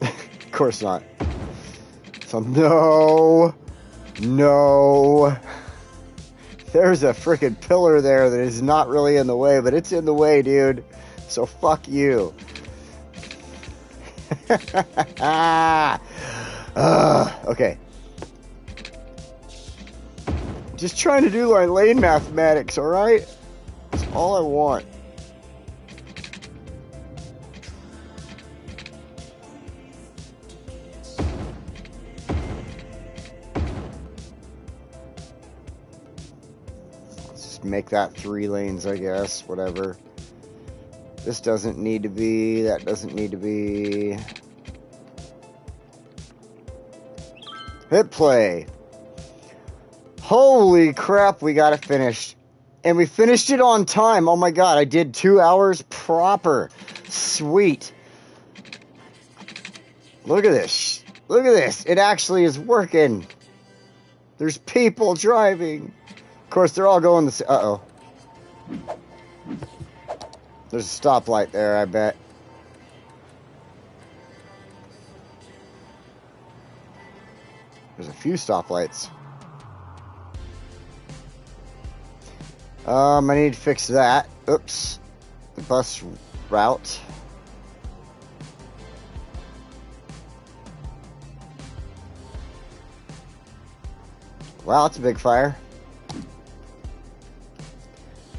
Of course not. So no. No. There's a freaking pillar there that is not really in the way, but it's in the way, dude. So fuck you. Okay. Just trying to do my lane mathematics, alright? That's all I want. Make that 3 lanes, I guess. Whatever. This doesn't need to be. That doesn't need to be. Hit play. Holy crap, we got it finished. And we finished it on time. Oh my god, I did 2 hours proper. Sweet. Look at this. Look at this. It actually is working. There's people driving. Of course, they're all going the same. Uh-oh. There's a stoplight there, I bet. There's a few stoplights. I need to fix that. Oops. The bus route. Wow, that's a big fire.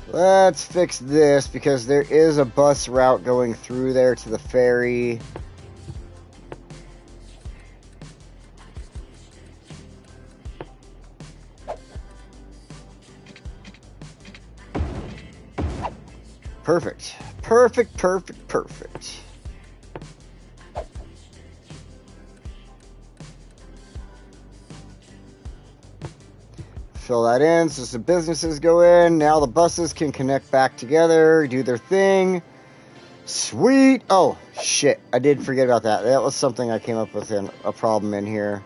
Let's fix this because there is a bus route going through there to the ferry. Perfect. Perfect, perfect, perfect. Fill that in so some businesses go in. Now the buses can connect back together, do their thing. Sweet. Oh, shit. I did forget about that. That was something I came up with in a problem in here.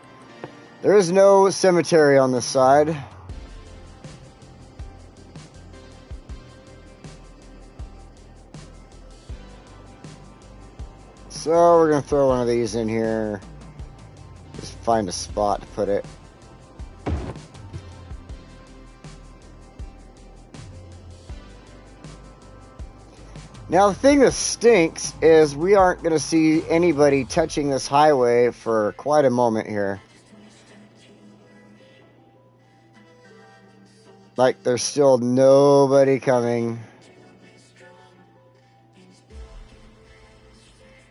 There is no cemetery on this side. So we're going to throw one of these in here. Just find a spot to put it. Now, the thing that stinks is we aren't going to see anybody touching this highway for quite a moment here. Like, there's still nobody coming.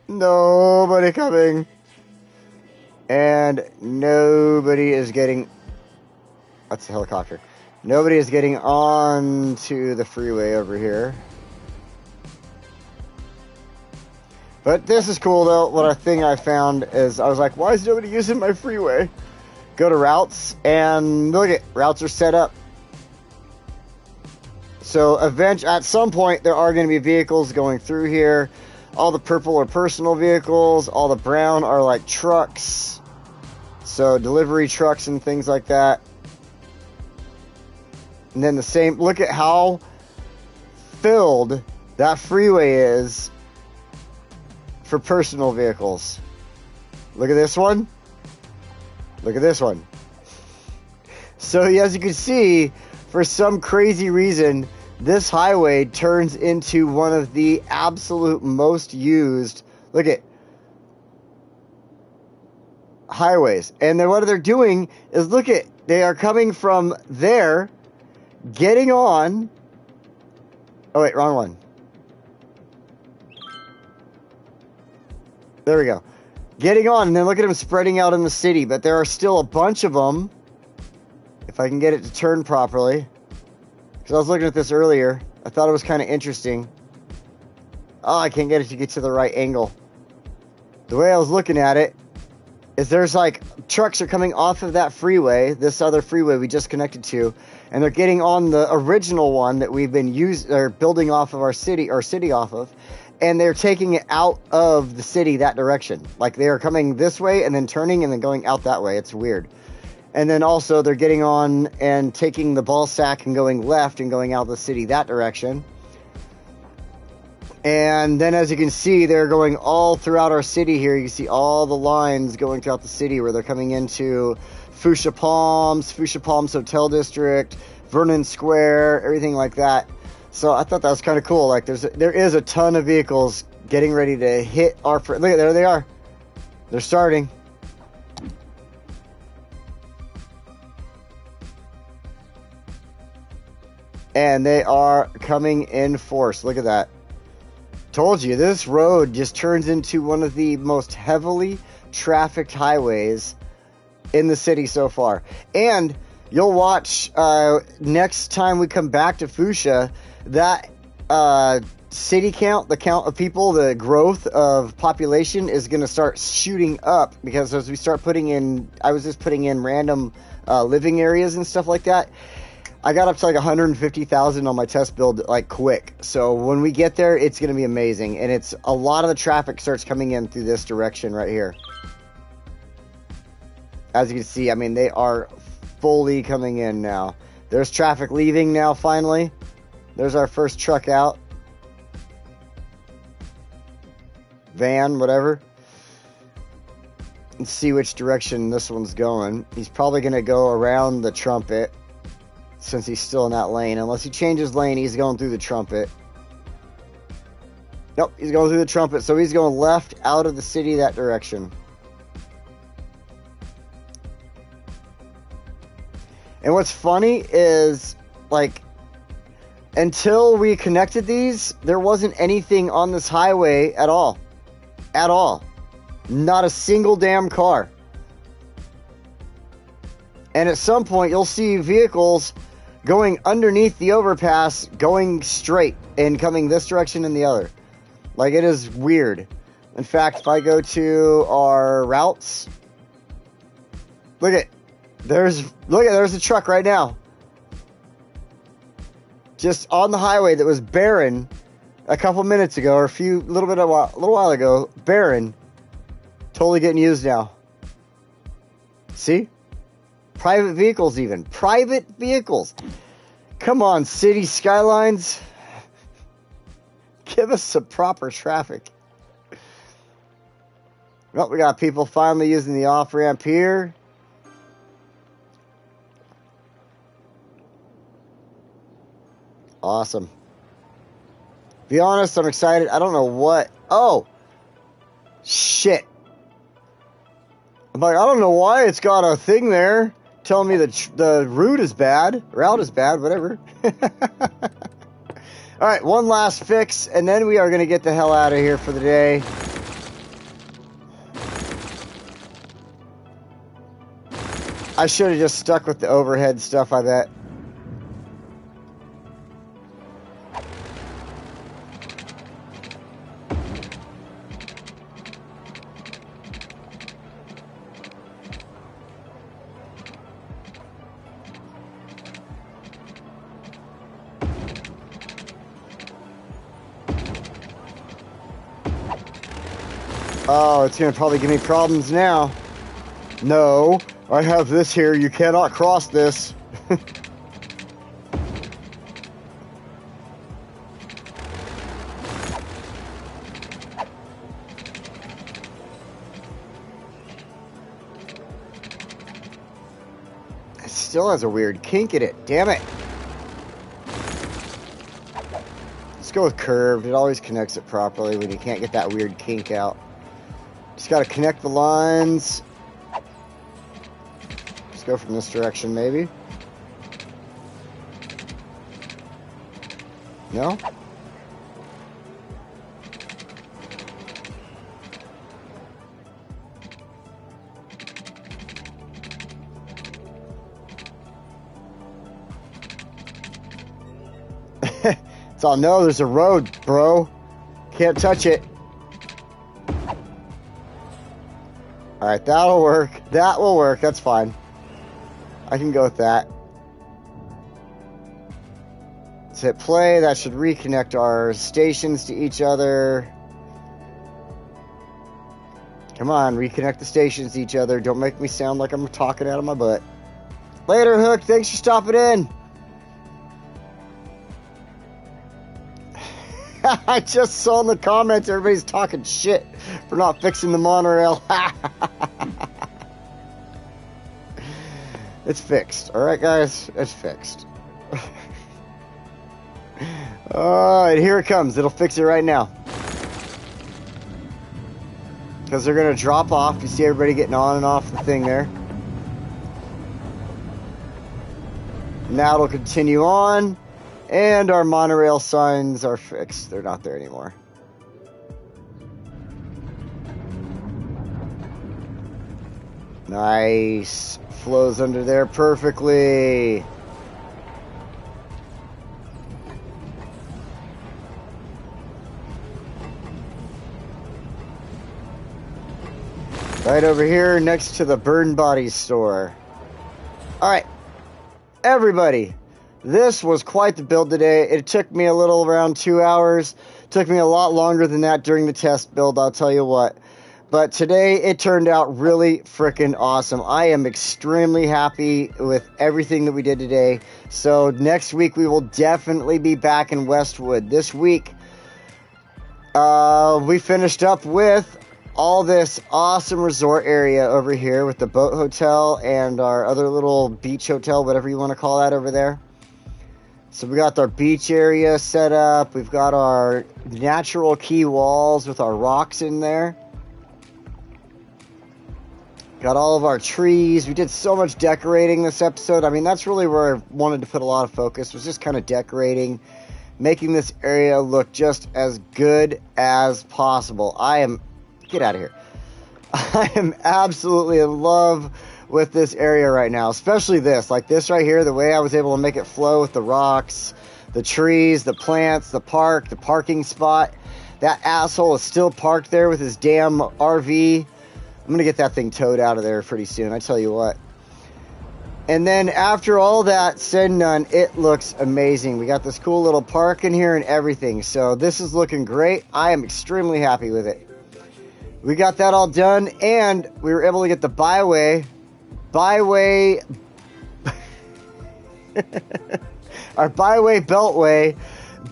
Nobody coming. And nobody is getting... That's a helicopter. Nobody is getting onto the freeway over here. But this is cool, though. What a thing I found is I was like, why is nobody using my freeway? Go to routes, and look at routes are set up. So at some point, there are going to be vehicles going through here. All the purple are personal vehicles. All the brown are like trucks. So delivery trucks and things like that. And then the same, look at how filled that freeway is for personal vehicles. Look at this one. Look at this one. So as you can see, for some crazy reason, this highway turns into one of the absolute most used, look at, highways. And then what they're doing is, look at, they are coming from there, getting on. Oh wait, wrong one. There we go. Getting on, and then look at them spreading out in the city. But there are still a bunch of them. If I can get it to turn properly. Because I was looking at this earlier. I thought it was kind of interesting. Oh, I can't get it to get to the right angle. The way I was looking at it is there's like trucks are coming off of that freeway, this other freeway we just connected to, and they're getting on the original one that we've been building off of our city off of. And they're taking it out of the city that direction. Like, they are coming this way and then turning and then going out that way. It's weird. And then also they're getting on and taking the ball sack and going left and going out the city that direction. And then as you can see, they're going all throughout our city here. You can see all the lines going throughout the city where they're coming into Foosha Palms Hotel District, Vernon Square, everything like that. So I thought that was kind of cool. Like there is a ton of vehicles getting ready to hit our... Look at, there they are. They're starting. And they are coming in force. Look at that. Told you, this road just turns into one of the most heavily trafficked highways in the city so far. And you'll watch next time we come back to Foosha, that city count, the count of people, the growth of population is going to start shooting up, because as we start putting in, I was just putting in random living areas and stuff like that. I got up to like 150,000 on my test build, like, quick. So when we get there, it's going to be amazing. And it's a lot of the traffic starts coming in through this direction right here. As you can see, I mean, they are fully coming in now. There's traffic leaving now, finally. There's our first truck out. Van, whatever. Let's see which direction this one's going. He's probably going to go around the Trumpet, since he's still in that lane. Unless he changes lane, he's going through the Trumpet. Nope, he's going through the Trumpet. So he's going left out of the city that direction. And what's funny is, like, until we connected these, there wasn't anything on this highway at all. At all. Not a single damn car. And at some point, you'll see vehicles going underneath the overpass, going straight and coming this direction and the other. Like, it is weird. In fact, if I go to our routes, look at, there's a truck right now. Just on the highway that was barren a couple minutes ago, or a little while ago, barren, totally getting used now. See? Private vehicles even. Private vehicles. Come on, City Skylines. Give us some proper traffic. Well, we got people finally using the off-ramp here. Awesome. Be honest, I'm excited. I don't know what... Oh! Shit. I'm like, I don't know why it's got a thing there telling me that the route is bad, whatever. All right, one last fix, and then we are going to get the hell out of here for the day. I should have just stuck with the overhead stuff, I bet. Oh, it's going to probably give me problems now. No, I have this here. You cannot cross this. It still has a weird kink in it. Damn it. Let's go with curved. It always connects it properly when you can't get that weird kink out. Just got to connect the lines. Let's go from this direction, maybe. No? It's all, no, there's a road, bro. Can't touch it. Alright, that'll work. That will work. That's fine. I can go with that. Let's hit play. That should reconnect our stations to each other. Come on, reconnect the stations to each other. Don't make me sound like I'm talking out of my butt. Later, Hook. Thanks for stopping in. I just saw in the comments everybody's talking shit for not fixing the monorail. It's fixed. Alright, guys? It's fixed. Alright, here it comes. It'll fix it right now. Because they're going to drop off. You see everybody getting on and off the thing there. Now it'll continue on. And our monorail signs are fixed. They're not there anymore. Nice. Flows under there perfectly. Right over here next to the Burn Bodies store. Alright. Everybody. This was quite the build today. It took me a little around 2 hours. It took me a lot longer than that during the test build, I'll tell you what. But today, it turned out really freaking awesome. I am extremely happy with everything that we did today. So, next week, we will definitely be back in Westwood. This week, we finished up with all this awesome resort area over here with the boat hotel and our other little beach hotel, whatever you want to call that over there. So we got our beach area set up. We've got our natural key walls with our rocks in there. Got all of our trees. We did so much decorating this episode. I mean, that's really where I wanted to put a lot of focus, was just kind of decorating, making this area look just as good as possible. Get out of here. I am absolutely in love with this area right now, especially this. Like this right here, the way I was able to make it flow with the rocks, the trees, the plants, the park, the parking spot. That asshole is still parked there with his damn RV. I'm going to get that thing towed out of there pretty soon, I tell you what. And then after all that said and done, it looks amazing. We got this cool little park in here and everything. So this is looking great. I am extremely happy with it. We got that all done, and we were able to get the byway, our byway beltway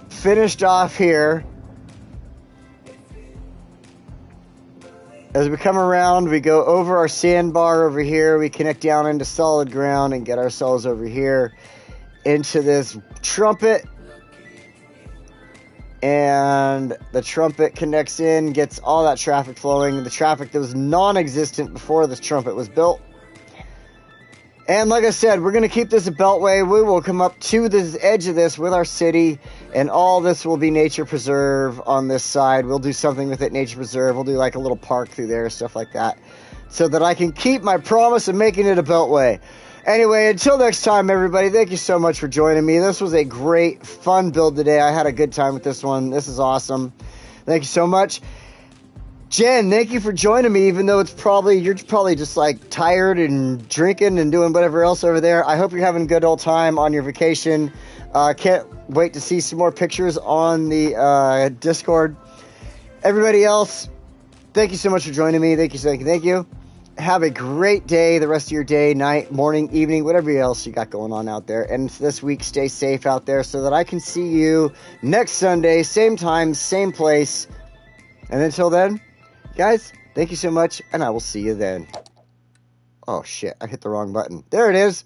finished off here. As we come around, we go over our sandbar over here. We connect down into solid ground and get ourselves over here into this trumpet. And the trumpet connects in, gets all that traffic flowing. The traffic that was non-existent before this trumpet was built. And like I said, we're going to keep this a beltway. We will come up to the edge of this with our city, and all this will be nature preserve on this side. We'll do something with it, nature preserve. We'll do like a little park through there, stuff like that, so that I can keep my promise of making it a beltway. Anyway, until next time, everybody, thank you so much for joining me. This was a great, fun build today. I had a good time with this one. This is awesome. Thank you so much. Jen, thank you for joining me, even though you're probably just like tired and drinking and doing whatever else over there. I hope you're having a good old time on your vacation. Can't wait to see some more pictures on the Discord. Everybody else, thank you so much for joining me. Thank you. Have a great day, the rest of your day, night, morning, evening, whatever else you got going on out there. And this week, stay safe out there so that I can see you next Sunday, same time, same place. And until then, guys, thank you so much, and I will see you then. Oh, shit, I hit the wrong button. There it is.